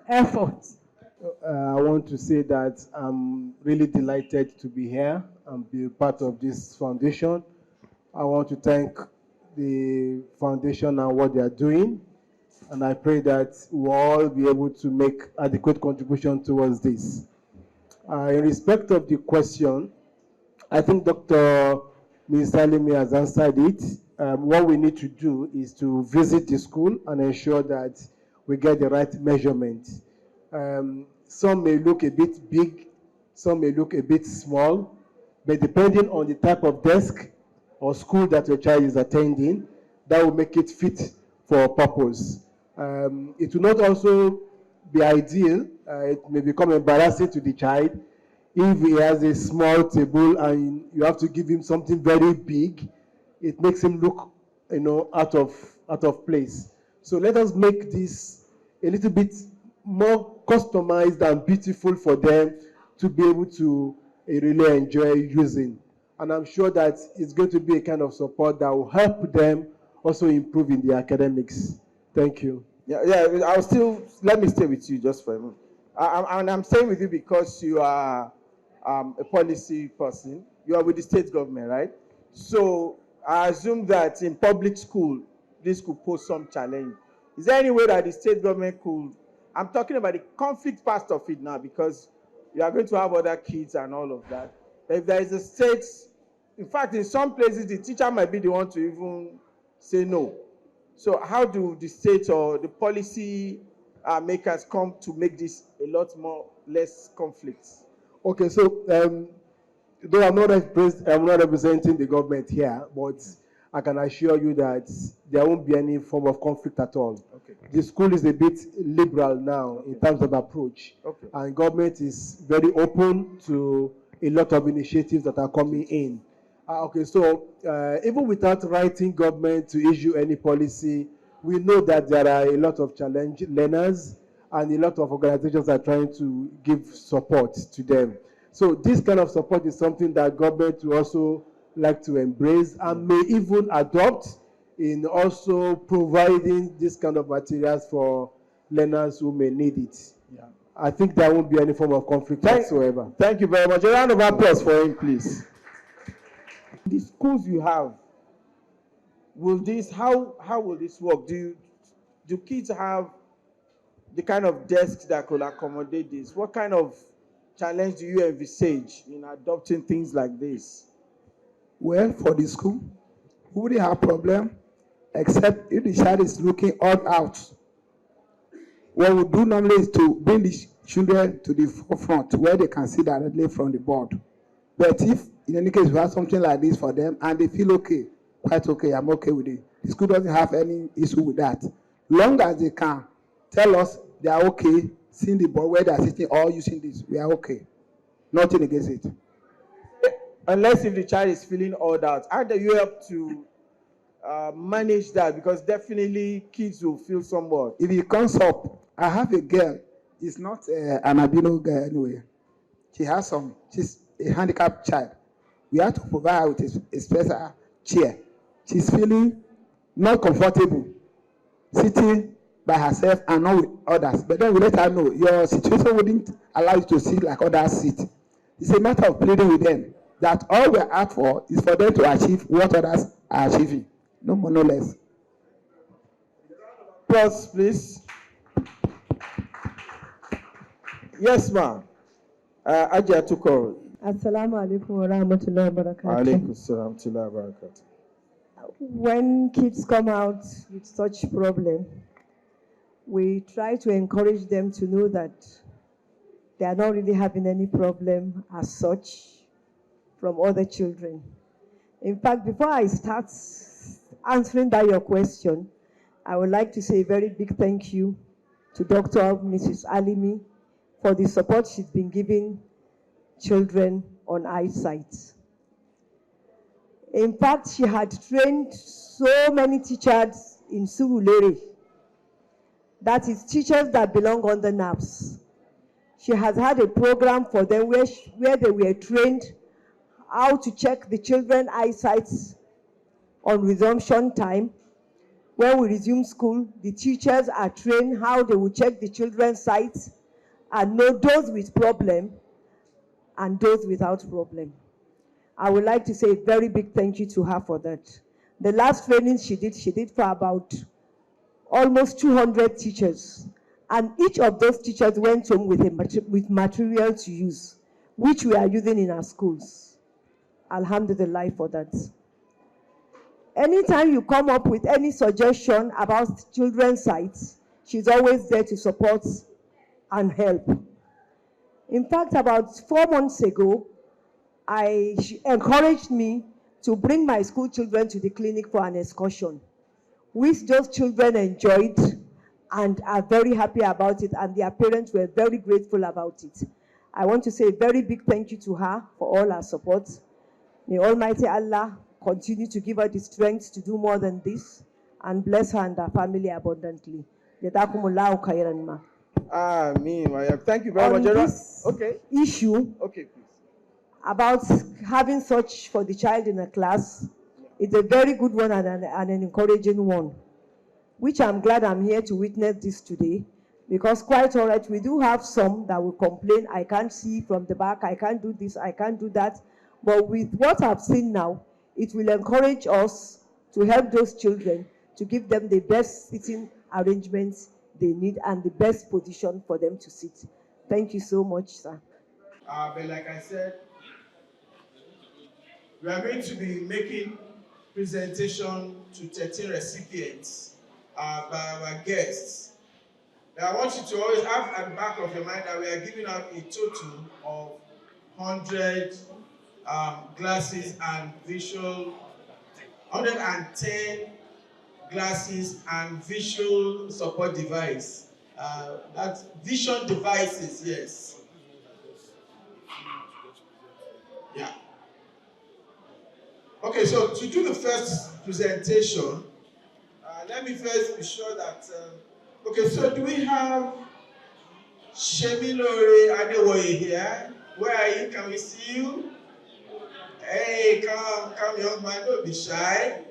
efforts. I want to say that I'm really delighted to be here and be part of this foundation. I want to thank the foundation and what they are doing, and I pray that we'll all be able to make adequate contribution towards this. In respect of the question, I think Dr. Ms. Salimi has answered it. What we need to do is to visit the school and ensure that we get the right measurement. Some may look a bit big, some may look a bit small, but depending on the type of desk or school that your child is attending, that will make it fit for a purpose. It will not also be ideal. It may become embarrassing to the child if he has a small table and you have to give him something very big. It makes him look, out of place. So let us make this a little bit more customized and beautiful for them to be able to really enjoy using. And I'm sure that it's going to be a kind of support that will help them also improve in their academics. Thank you. Yeah, let me stay with you just for a moment. I'm staying with you because you are a policy person. You are with the state government, right? So I assume that in public school, this could pose some challenge. Is there any way that the state government could, I'm talking about the conflict part of it now, because you are going to have other kids and all of that. But if there is a state, in fact, in some places, the teacher might be the one to even say no. So how do the state or the policy makers come to make this a lot less conflicts? Okay, so though I'm not representing the government here, but I can assure you that there won't be any form of conflict at all. Okay. The school is a bit liberal now in terms of approach, and government is very open to a lot of initiatives that are coming in. Okay, so even without writing government to issue any policy, we know that there are a lot of challenge learners and a lot of organizations are trying to give support to them. So this kind of support is something that government will also like to embrace and may even adopt in also providing this kind of materials for learners who may need it. Yeah. I think there won't be any form of conflict whatsoever. Thank you very much. A round of applause for him, please. The schools you have, how will this work? Do kids have the kind of desks that could accommodate this? What kind of challenge do you envisage in adopting things like this? Well, for the school, we wouldn't have problem, except if the child is looking odd out. What we do normally is to bring the children to the forefront where they can see directly from the board. But if, in any case, we have something like this for them and they feel okay, quite okay, I'm okay with it. The school doesn't have any issue with that. Long as they can tell us they are okay seeing the board where they are sitting or using this, we are okay. Nothing against it. Unless if the child is feeling odd out, how do you help to manage that? Because definitely kids will feel somewhat. If it comes up, I have a girl. It's not an albino girl anyway. She's a handicapped child. We have to provide her with a special chair. She's feeling not comfortable sitting by herself and not with others. But then we let her know your situation wouldn't allow you to sit like others sit. It's a matter of pleading with them that all we're out for is for them to achieve what others are achieving. No more, no less. Applause, please. Yes, ma'am. Ajia Tukor. Assalamu alaikum wa rahmatullahi wa barakatuh. Alaikum salam wa barakatuh. When kids come out with such problem, we try to encourage them to know that they are not really having any problem as such from other children. In fact, before I start answering that your question, I would like to say a very big thank you to Dr. Mrs. Alimi for the support she's been giving children on eyesight. In fact, she had trained so many teachers in Surulere, that is teachers that belong on the NAPS. She has had a program for them where they were trained how to check the children's eyesight on resumption time. When we resume school, the teachers are trained how they will check the children's sight and know those with problem and those without problem. I would like to say a very big thank you to her for that. The last training she did for about almost 200 teachers. And each of those teachers went home with material to use, which we are using in our schools. Alhamdulillah for that. Anytime you come up with any suggestion about children's sites, she's always there to support and help. In fact, about 4 months ago, she encouraged me to bring my school children to the clinic for an excursion, which those children enjoyed and are very happy about it, and their parents were very grateful about it. I want to say a very big thank you to her for all her support. May Almighty Allah continue to give her the strength to do more than this and bless her and her family abundantly. Jazakumullahu khairan ma. Thank you very on much. this Okay. issue Okay, please. about having such for the child in a class. It's a very good one and an encouraging one, which I'm glad I'm here to witness this today, because quite all right, we do have some that will complain, I can't see from the back, I can't do this, I can't do that. But with what I've seen now, it will encourage us to help those children, to give them the best sitting arrangements they need and the best position for them to sit. Thank you so much, sir. But like I said, we are going to be making presentation to 13 recipients by our guests. Now, I want you to always have at the back of your mind that we are giving out a total of 100 glasses and 110 glasses and visual support device. That's vision devices, yes. Yeah. Okay, so to do the first presentation, let me first be sure that. Okay, so do we have Shemilore Adewoye here? Where are you? Can we see you? Hey, come, young man, don't be shy.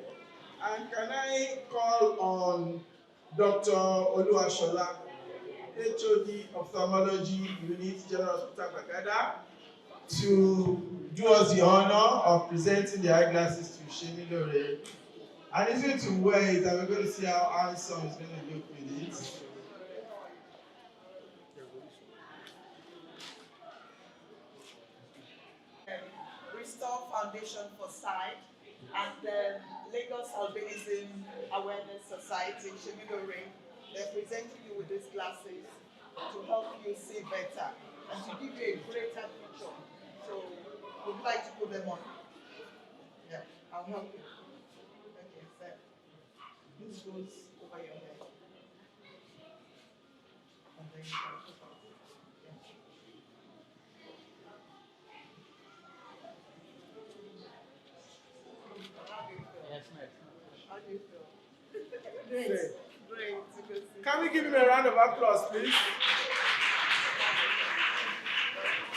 And can I call on Dr. Oluwashola, HOD Ophthalmology Unit, General Hospital Bagada, to do us the honor of presenting the eyeglasses to Shemilore. And it's going to wear it, and we're going to see how handsome is going to look with it. Restore Foundation for Sight and the Lagos Albinism Awareness Society, Shemilore, they're presenting you with these glasses to help you see better and to give you a greater picture. So, would you like to put them on? Yeah, I'll help you. Okay, sir. This goes over your head. And then you can put on. Yeah. How do you feel? Great. Great. Can we give him a round of applause, please?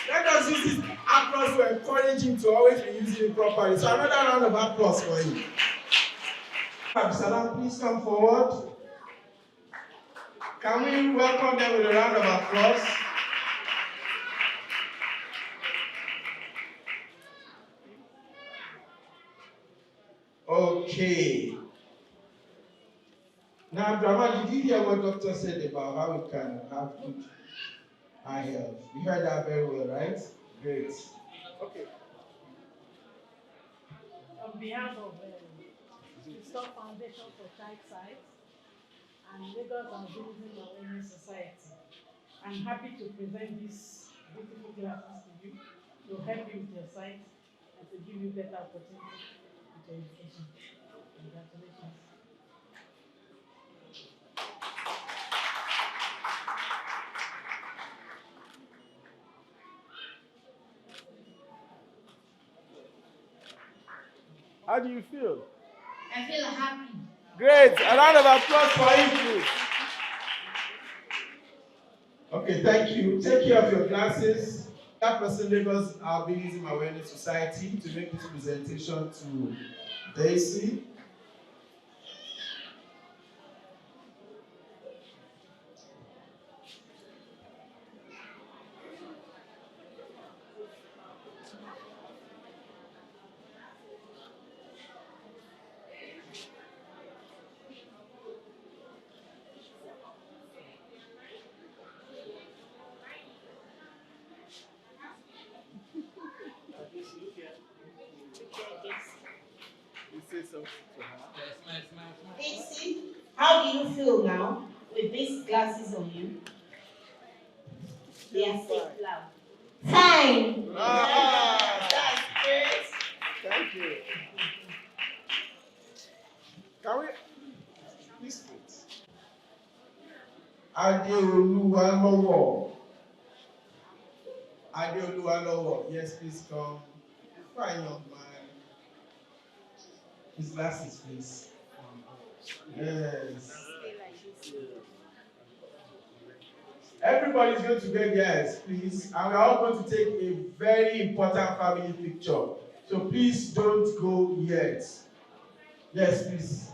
Let us use this applause to encourage him to always be using it properly. So another round of applause for him. Salam, please come forward. Can we welcome them with a round of applause? Okay. Now, Drama, did you hear what doctor said about how we can have good eye health? You heard that very well, right? Great. Okay. On behalf of the Stop Foundation for Child Sight and Lagos Albinism Awareness Society, I'm happy to present these beautiful glasses to you to help you with your sight and to give you better opportunity with your education. Congratulations. How do you feel? I feel happy. Great. A round of applause for him, please. Okay, thank you. Take care of your glasses. That person Lagos Albinism Awareness Society to make this presentation to Daisy. Daisy, how do you feel now with these glasses on you? They are safe loud. Fine! That's great. Thank you. Can we please wait? Adeoluwalowo. Adeoluwalowo. Yes, please come. Fine, young man. His glasses, please. Yes. Everybody's going to get theirs, please. And we're all going to take a very important family picture. So please don't go yet. Yes, please.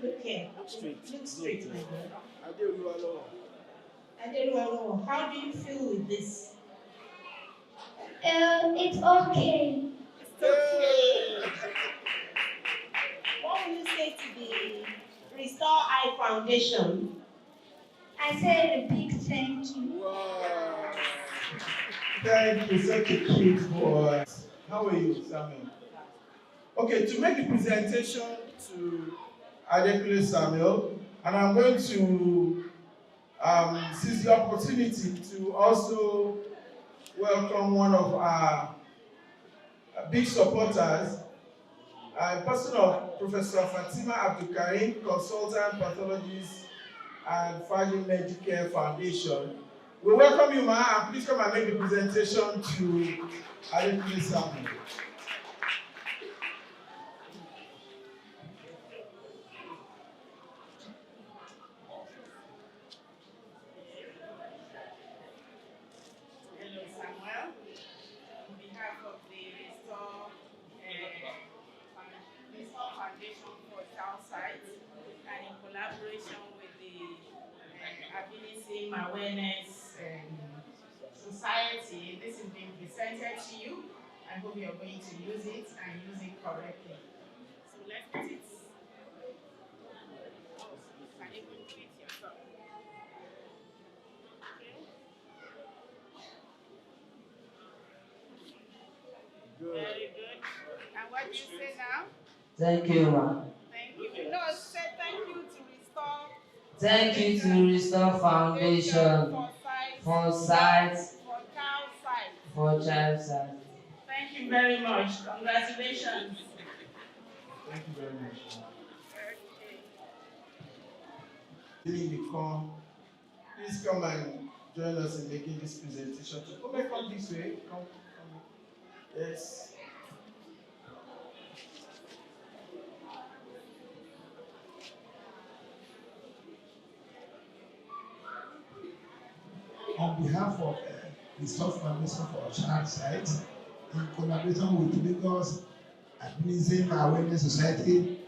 Okay. Look straight, my girl. Adelualo, how do you feel with this? It's okay. It's okay. What will you say to the Restore Eye Foundation? I say a big thank you. Wow. Thank you, such a cute boy. How are you, Samuel? Okay, to make the presentation to Adekule Samuel, and I'm going to seize the opportunity to also welcome one of our big supporters, a person of Professor Fatima Abdulkarim, consultant pathologist and Fajin Medicare Foundation. We welcome you, Ma, and please come and make the presentation to Adekule Samuel. Hello, Samuel. On behalf of the Restore Foundation for Child Sight, and in collaboration with the Albinism Awareness Society, this is being presented to you. I hope you're going to use it and use it correctly. So let's put it. Can you do it yourself? Okay. Very good. And what do you say now? Thank you, ma. Thank you. No, say thank you to Restore. Thank you to Restore Foundation for sight, for child sight. Thank you very much. Congratulations. Thank you very much. Okay. Please come and join us in making this presentation. Come this way. Come. Yes. On behalf of the Soft Foundation for Child Sight, in collaboration with Lagos Albinism Awareness Society,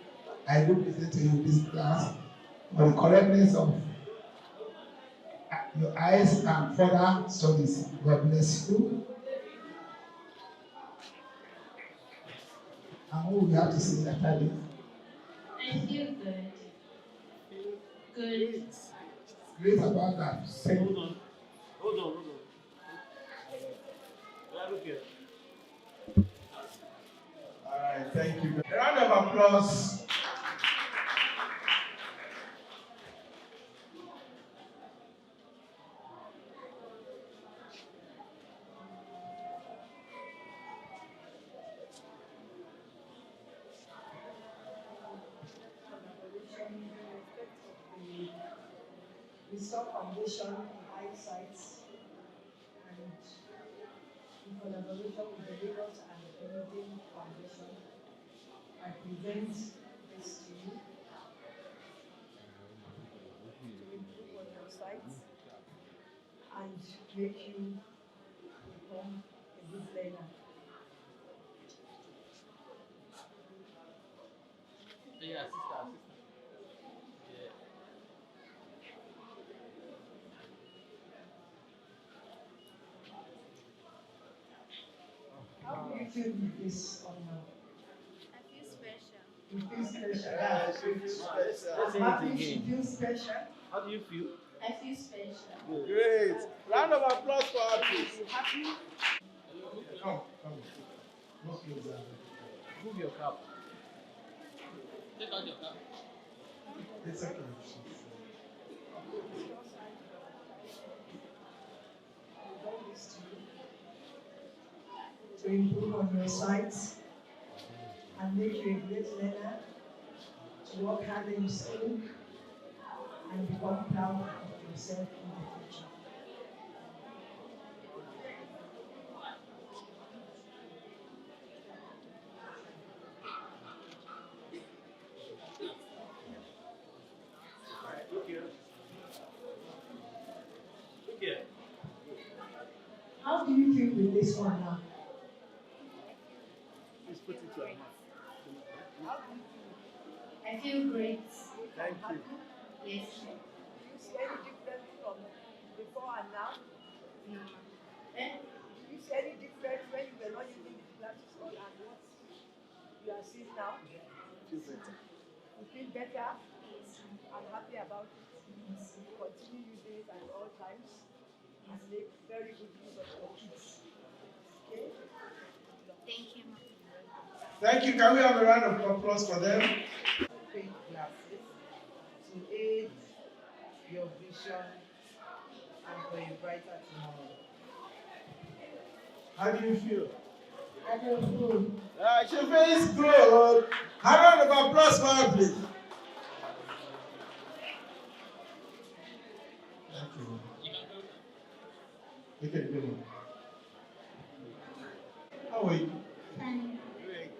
I do present to you this class for the correctness of your eyes and further studies. God bless you. And what we have to say after this? I feel good. Good. Great about that. Hold on. Look here. All right, thank you. A round of applause. Restore Foundation for Eyesight, and in collaboration with the Lagos and the Albinism Foundation, I present this to you to improve on your sight and make you become a good learner. Yeah, sister. How do you feel with this honor? I feel special. You feel special. That's Let's happy say it she again. feels special. How do you feel? I feel special. Great. Round of applause for her, please. Happy? Come. No closer. Move your cap. Take out your cap. It's okay. To improve on your sight and and make you a great learner, to work hard in school, and become proud of yourself in the future. How do you feel with this one now? Please put it to our mouth. I feel great. Thank you. Yes. Do you see any difference from before and now? No. Eh? Do you see any difference when you were not using the glasses on and what you are seeing now? Feel better. You feel better? Yes. I'm happy about it. Yes. Continue using it at all times and make very good use of your kids. Okay? Thank you, Mom. Thank you. Can we have a round of applause for them? Fake glasses to aid your vision and for a brighter tomorrow. How do you feel? I don't know. She feels good. Have a round of applause for her, please. Thank you. You can go. How are you? Fine. Great.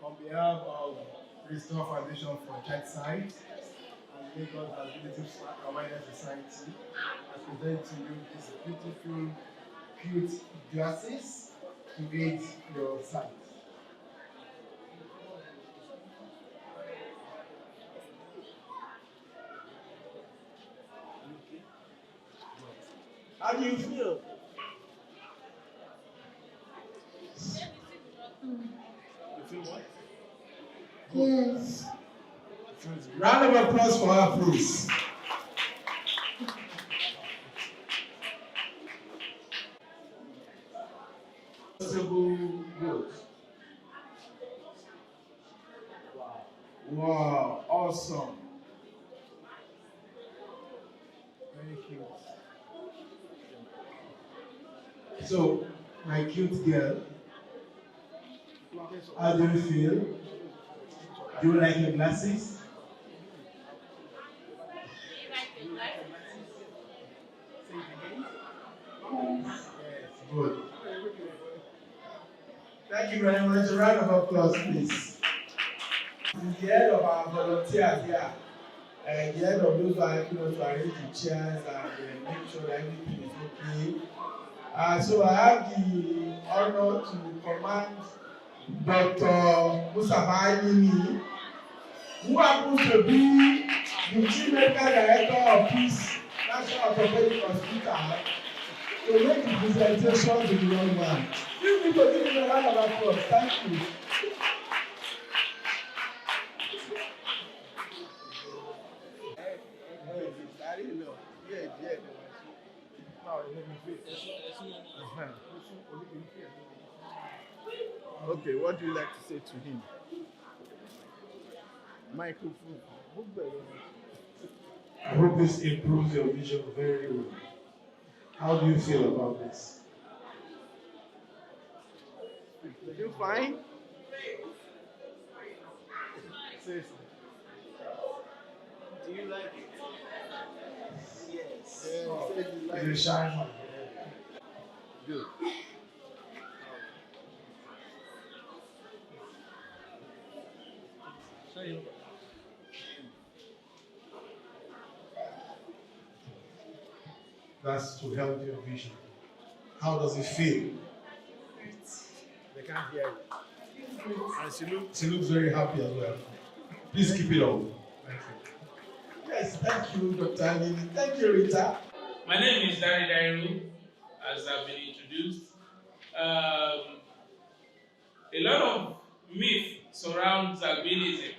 On behalf of Restore Foundation for Child Sight and Lagos Albinism Awareness Society, I present to you these beautiful, cute glasses to aid your sight. How do you feel? You feel what? Yes. Round of applause for her, please. Good. Wow, awesome. Very cute. So, my cute girl, how do you feel? Do you like your glasses? Yes, good. Thank you very much. A round of applause, please. The head of our volunteers here, and the head of those who are helping us to arrange the chairs and make sure that everything is okay. So I have the honor to command Dr. Mustafa Alimi, who happens to be the chief medical director of this National Orthopedic Hospital, to make the presentation to the young man. You need to give him a round of applause. Thank you. Okay, what do you like to say to him? Microphone. I hope this improves your vision very well. How do you feel about this? You fine? Say so. Do you like it? Yes. It's a shine one. Good. That's to help your vision. How does it feel? They can't hear you. And She looks very happy as well. Please keep it up. Thank you. Yes, thank you, Dr. Alimi. Thank you, Rita. My name is Dari Dairu, as I've been introduced. A lot of myth surrounds albinism,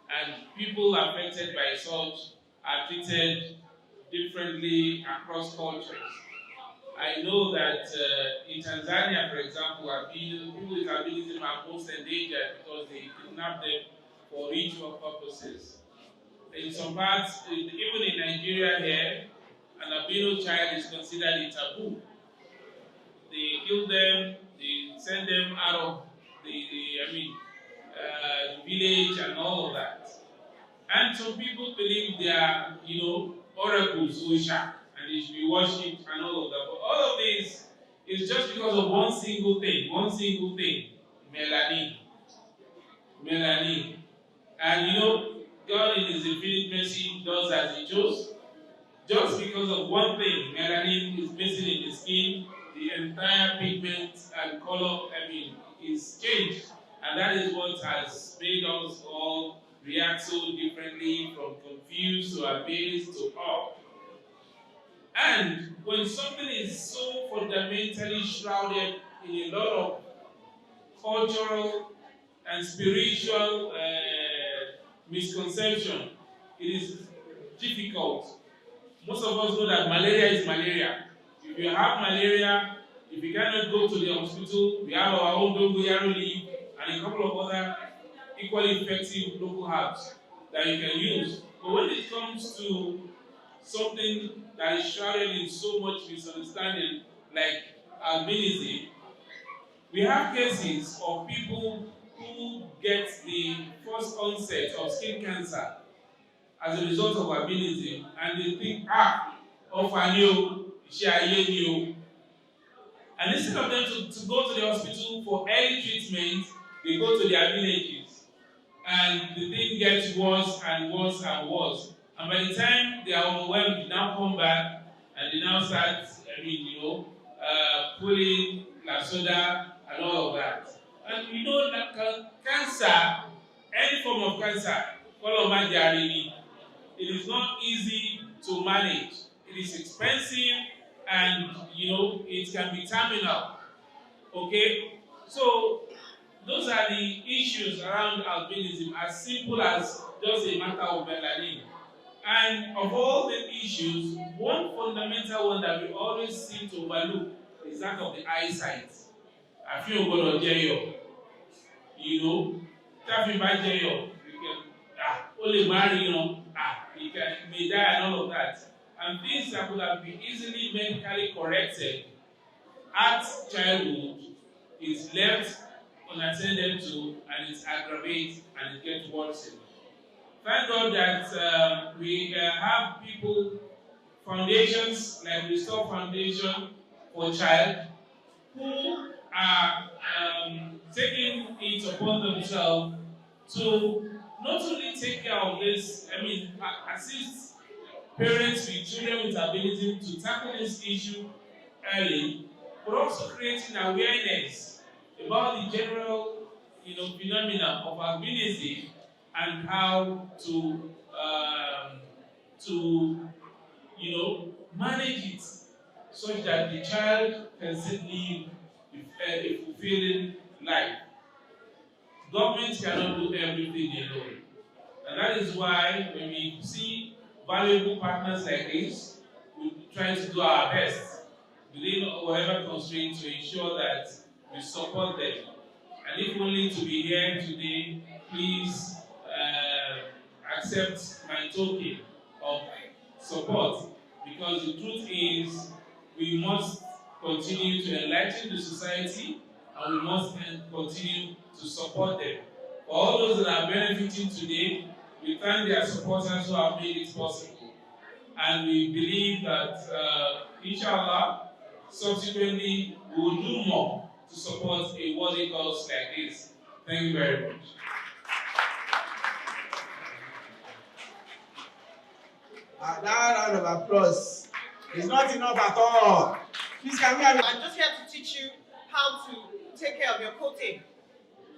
and people affected by such are treated differently across cultures. I know that in Tanzania, for example, people with albinism are most endangered because they kidnap them for ritual purposes. In some parts, even in Nigeria here, an albino child is considered a taboo. They kill them, they send them out of the village and all of that. And some people believe they are, oracles, Osha, and they should be worshipped and all of that. But all of this is just because of one single thing, melanin. Melanin. And God in His infinite mercy does as He chose. Just because of one thing, melanin is missing in the skin, the entire pigment and color, is changed. And that is what has made us all react so differently, from confused to amazed to awe. And when something is so fundamentally shrouded in a lot of cultural and spiritual misconception, it is difficult. Most of us know that malaria is malaria. If you have malaria, if you cannot go to the hospital, we have our own dongoyaro leaf and a couple of other equally effective local herbs that you can use. But when it comes to something that is shrouded in so much misunderstanding, like albinism, we have cases of people who get the first onset of skin cancer as a result of albinism, and they think, ọ̀fà ni o, iṣẹ́ ayé ni o. And instead of them to go to the hospital for early treatment, they go to their villages. And the thing gets worse and worse and worse. And by the time they are overwhelmed, they now come back and they now start, pulling la soda and all of that. And that cancer, any form of cancer, it is not easy to manage. It is expensive, and it can be terminal. Okay, so those are the issues around albinism, as simple as just a matter of melanin. And of all the issues, one fundamental one that we always seem to overlook is that of the eyesight. I feel going to jail. Taffy by jail, you can only marry, you may die and all of that. And things that would have been easily medically corrected at childhood is left unattended to, and it's aggravated and it gets worse. Thank God that we have foundations like Restore Foundation for Child, who are taking it upon themselves to not only take care of this, assist parents with children with albinism to tackle this issue early, but also creating awareness about the general, phenomena of albinism and how to manage it such that the child can still live a fulfilling life. Government cannot do everything alone. And that is why when we see valuable partners like this, we try to do our best within whatever constraints to ensure that we support them. And if only to be here today, please accept my token of support, because the truth is we must continue to enlighten the society, and we must continue to support them. For all those that are benefiting today, we thank their supporters who have made it possible. And we believe that, inshallah, subsequently we will do more to support a worthy cause like this. Thank you very much. That round of applause is not enough at all. Please, can we have I'm just here to teach you how to take care of your coating.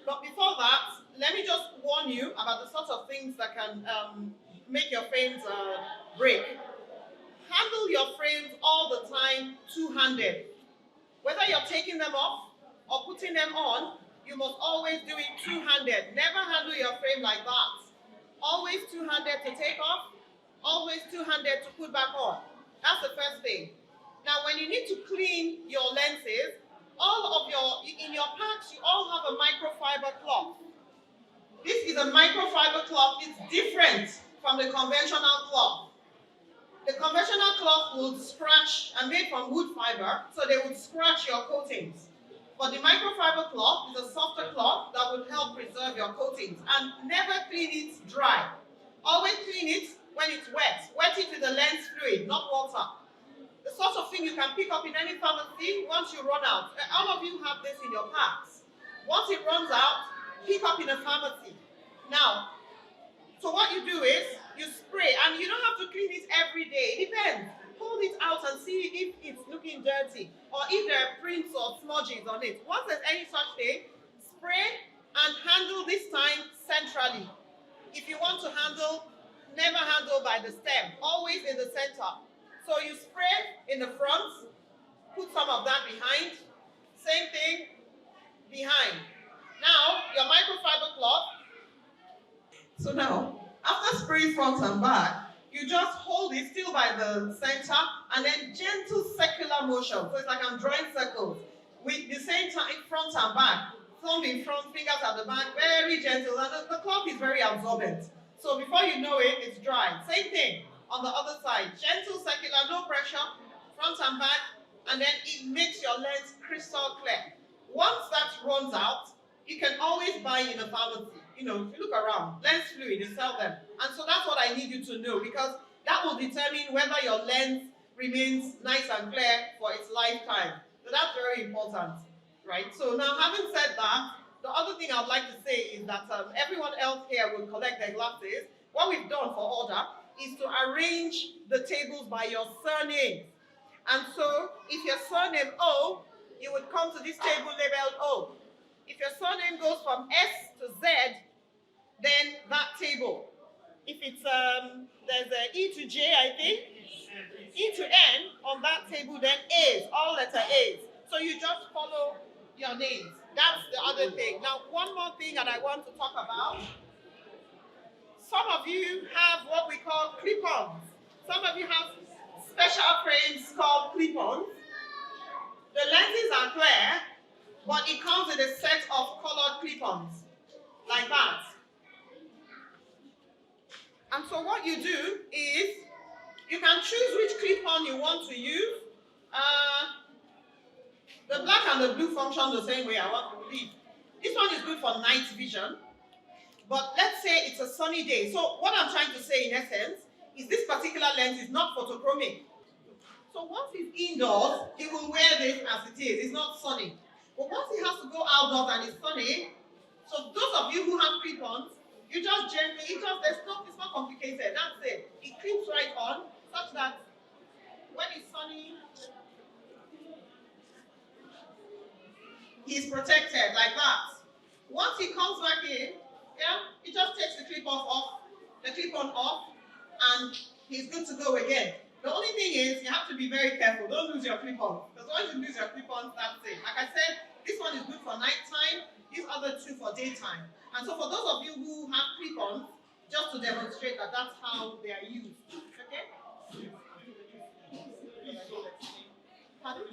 But before that, let me just warn you about the sorts of things that can make your frames break. Handle your frames all the time two-handed. Whether you're taking them off or putting them on, you must always do it two-handed. Never handle your frame like that. Always two-handed to take off, always two-handed to put back on. That's the first thing. Now, when you need to clean your lenses, in your packs, you all have a microfiber cloth. This is a microfiber cloth. It's different from the conventional cloth. The conventional cloth would scratch and made from wood fiber, so they would scratch your coatings. But the microfiber cloth is a softer cloth that would help preserve your coatings. And never clean it dry. Always clean it when it's wet. Wet it with a lens fluid, not water. The sort of thing you can pick up in any pharmacy once you run out. All of you have this in your packs. Once it runs out, pick up in a pharmacy. Now, so what you do is you spray, and you don't have to clean it every day. It depends. Hold it out and see if it's looking dirty or if there are prints or smudges on it. Once there's any such thing, spray and handle this time centrally. If you want to handle, never handle by the stem, always in the center. So you spray in the front, put some of that behind, same thing behind. Now, your microfiber cloth. So now, after spraying front and back, you just hold it still by the center and then gentle circular motion. So it's like I'm drawing circles with the same time front and back. Thumb in front, fingers at the back, very gentle. And the cloth is very absorbent. So before you know it, it's dry. Same thing on the other side. Gentle circular, no pressure, front and back, and then it makes your lens crystal clear. Once that runs out, you can always buy in a pharmacy. You know, if you look around, lens fluid, they sell them. And so that's what I need you to know, because that will determine whether your lens remains nice and clear for its lifetime. So that's very important, right? So now, having said that, the other thing I'd like to say is that everyone else here will collect their glasses. What we've done for order is to arrange the tables by your surname. And so, if your surname O, you would come to this table labeled O. If your surname goes from S to Z, then that table. If it's, there's a E to J, I think, E to N on that table, then A's, all letter A's. So you just follow your names. That's the other thing. Now, one more thing that I want to talk about. Some of you have what we call clip-ons. Some of you have special frames called clip-ons. The lenses are clear, but it comes with a set of colored clip-ons, like that. And so what you do is, you can choose which clip-on you want to use. The black and the blue function the same way, I want to believe. This one is good for night vision. But let's say it's a sunny day. So what I'm trying to say in essence is this particular lens is not photochromic. So once it's indoors, he will wear this as it is. It's not sunny. But once he has to go outdoors and it's sunny, so those of you who have clip-ons, you just gently, it's not complicated, that's it. It clips right on, such that when it's sunny, he's protected like that. Once he comes back in, yeah, he just takes the clip-on off, and he's good to go again. The only thing is, you have to be very careful. Don't lose your clip-on. Because once you lose your clip-on, that's it. Like I said, this one is good for nighttime, these other two for daytime. And so for those of you who have clip-ons, just to demonstrate that that's how they are used. Okay? Pardon?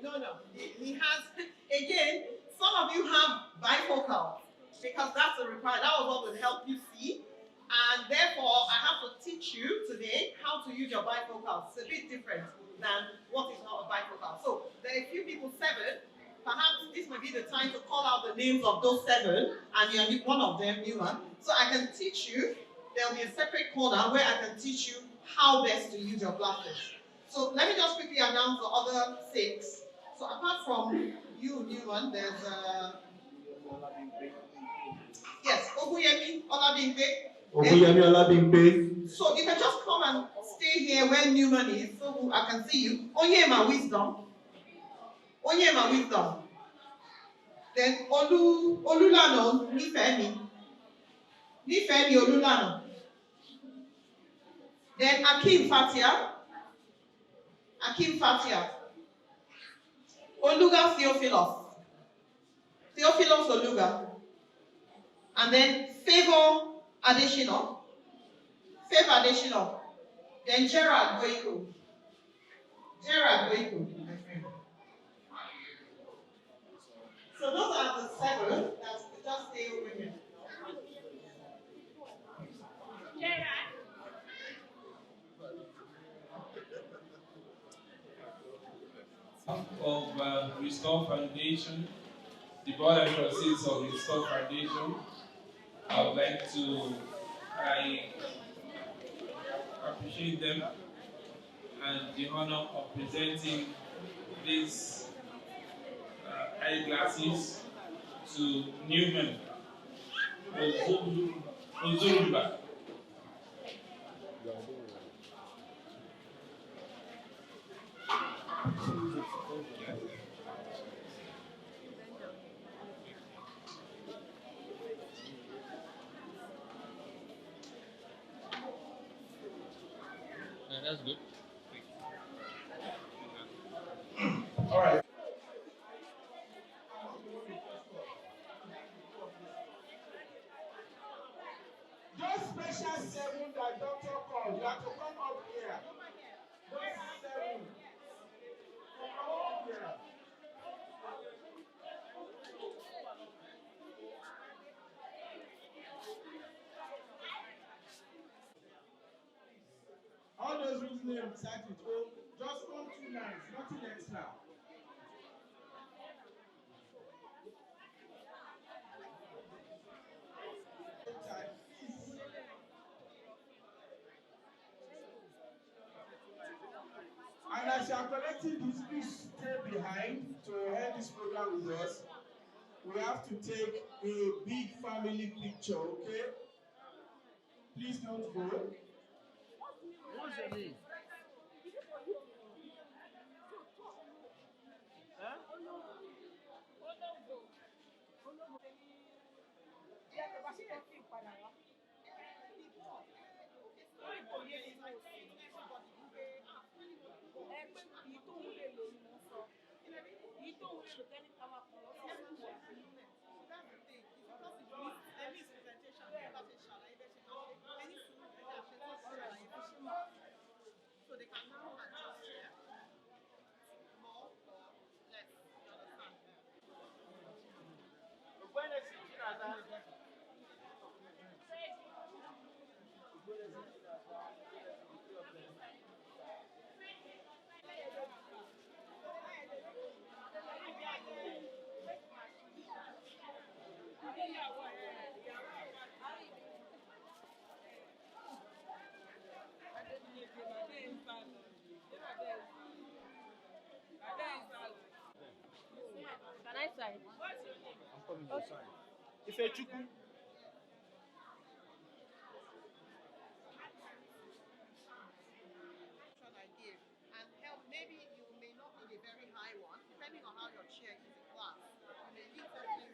No. He has, again, some of you have bifocals, because that's a requirement. That was what would help you see. And therefore, I have to teach you today how to use your bifocals. It's a bit different than what is not a bifocal. So there are a few people, 7. Perhaps this may be the time to call out the names of those 7, and you're one of them, Newman. So I can teach you. There will be a separate corner where I can teach you how best to use your glasses. So let me just quickly announce the other 6. So apart from you, Newman, there's yes, Oguyemi Olabimpe. Oguyemi Olabimpe. So you can just come and stay here where Newman is, so I can see you. Onyema Wisdom. Then Olulano Nifemi Olulano. Then Akim Fatia. Oluga Theophilos Oluga. And then Favor Adeshino. Then Gerard Goico. So those are the 7 that just stay over here. of Restore Foundation, the board and trustees of Restore Foundation, I would like to appreciate them and the honor of presenting these eyeglasses to Newman Ozuluba. That's good. All right. Those special 7 that doctor called, you have to come up here. Those 7. Come up here. All those whose names start with O, just come 2 lines, nothing extra. And as you are collecting this, please stay behind to end this program with us. We have to take a big family picture, okay? Please don't go. What's your name? Huh? So they can now adjust here. More or less. You understand? Can I sign? I'm coming to sign. If a chuku. I give and help. Maybe you may not need a very high one, depending on how your chair is in class. You may need something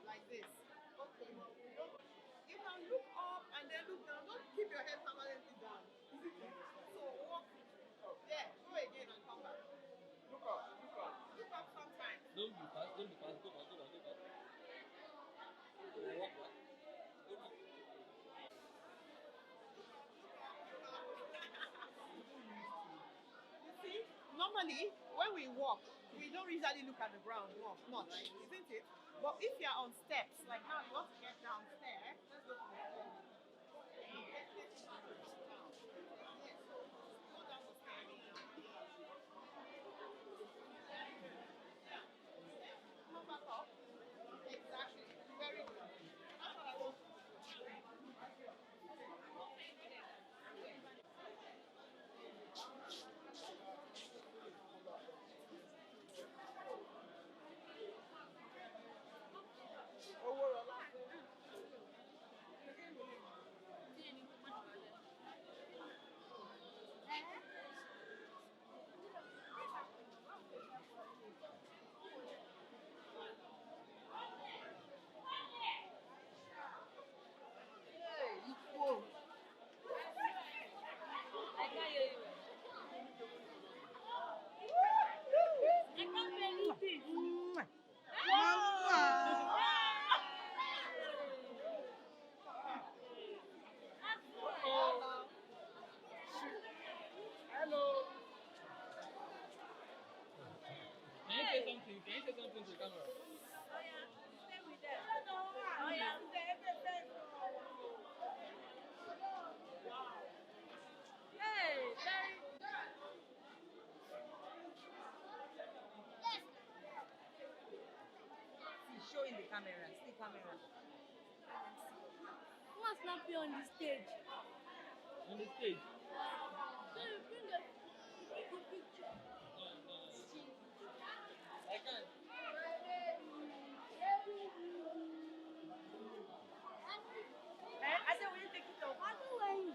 like this. Okay. You can look up and then look down. Don't keep your head permanently down. So walk. Yeah, go again and come back. Look up. Look up. Look up sometimes. Don't be fast. Don't be fast. Go back. Go back. Go back. Walk back. Go back. You see, normally when we walk, we don't usually look at the ground much, isn't it? But if you're on steps, like now you want to get downstairs, let's go to the floor. Yes. Go down the stairs. Come back up. Exactly. Very good. That's what I want. be on the stage. On the stage. So you bring a picture. I can't. I said, will you take it off? I don't want it.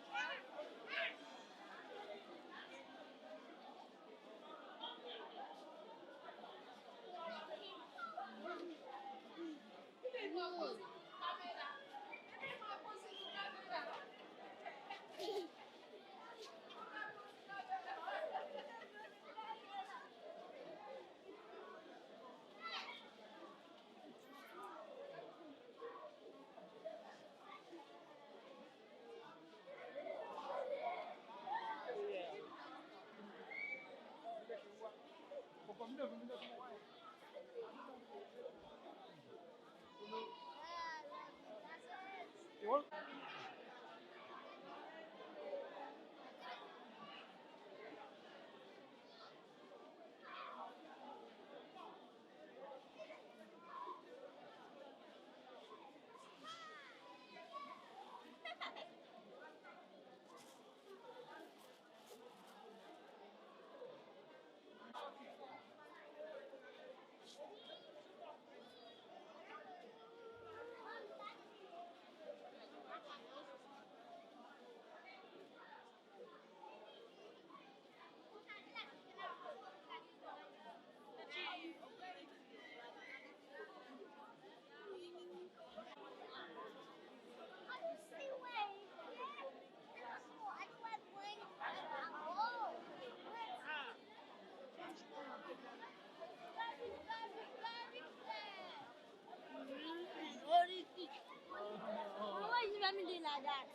Why is family like that?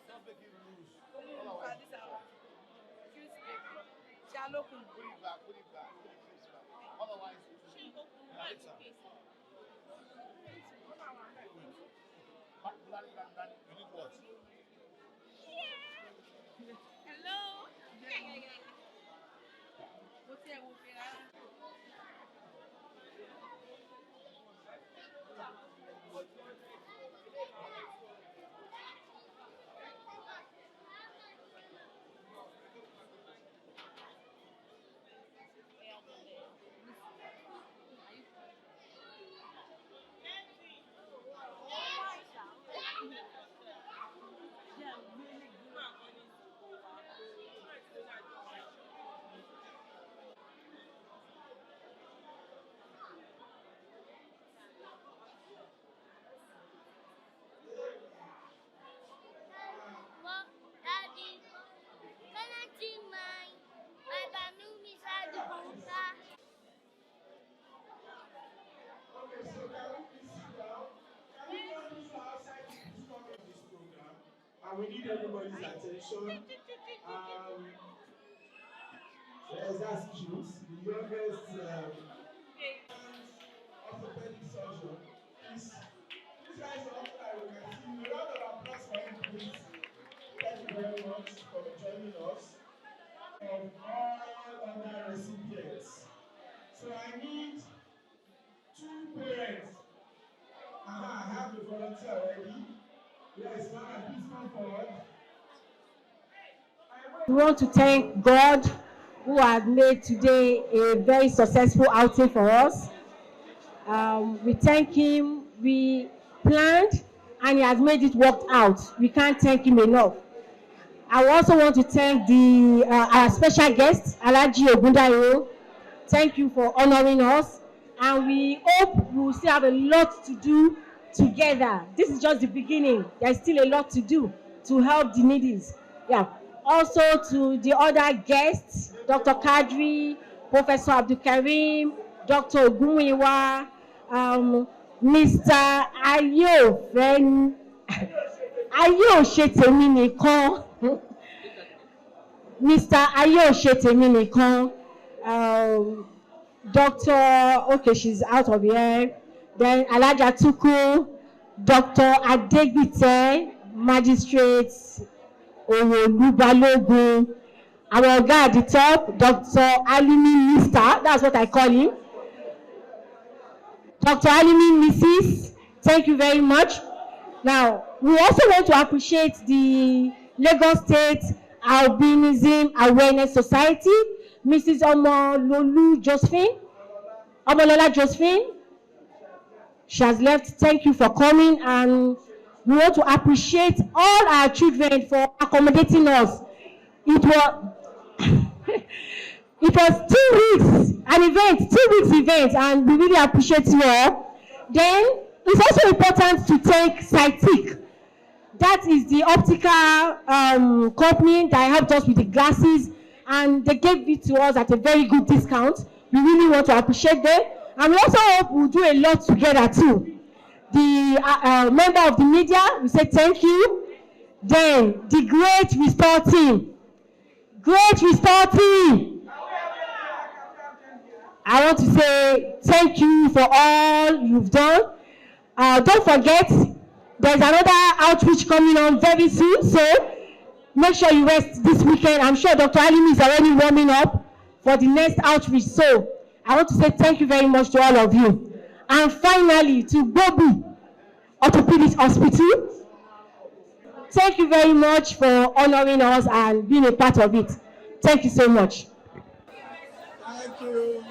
Don't make it loose. Otherwise, put it back, put it back, put it close back. Otherwise, you need what? Hello. Well, Daddy, can I see my balloon inside the boulder? Okay, so can we please sit down? Can we not use outside to come in this program? And we need everybody's attention. Yes, that's cute. The youngest orthopedic surgeon. Please rise up so that we can see you. A round of applause for him, please. Thank you very much for joining us. Of all other recipients. So I need 2 parents. I have the volunteer already. Yes, ma'am, please come forward. We want to thank God who has made today a very successful outing for us. We thank him. We planned and he has made it work out. We can't thank him enough. I also want to thank our special guest, Alhaji Ogundayo. Thank you for honoring us. And we hope we will still have a lot to do together. This is just the beginning. There's still a lot to do to help the needies. Yeah. Also to the other guests, Dr. Kadri, Professor Abdul Karim, Dr. Ogunwiwa, Mr. Ayofen. Ayoshetemi nìkan. Mr. Ayoshetemi nìkan. Dr. Okay, she's out of here. Then Alhaja Tuku, Dr. Adegbite, magistrate, Owolubalogun, our guy at the top, Dr. Alimi Mr. That's what I call him. Dr. Alimi Mrs. Thank you very much. Now, we also want to appreciate the Lagos State Albinism Awareness Society, Mrs. Omolola Josephine. She has left. Thank you for coming, and we want to appreciate all our children for accommodating us. It was it was 2 weeks, an event, 2 weeks event, and we really appreciate you all. Then it's also important to thank Cytic. That is the optical company that helped us with the glasses, and they gave it to us at a very good discount. We really want to appreciate them, and we also hope we'll do a lot together too. The member of the media, we say thank you. Then the Great Restore team. I want to say thank you for all you've done. Don't forget, there's another outreach coming on very soon, so make sure you rest this weekend. I'm sure Dr. Alimi is already warming up for the next outreach. So I want to say thank you very much to all of you. And finally, to Bobu Orthopedic Hospital, thank you very much for honoring us and being a part of it. Thank you so much. Thank you.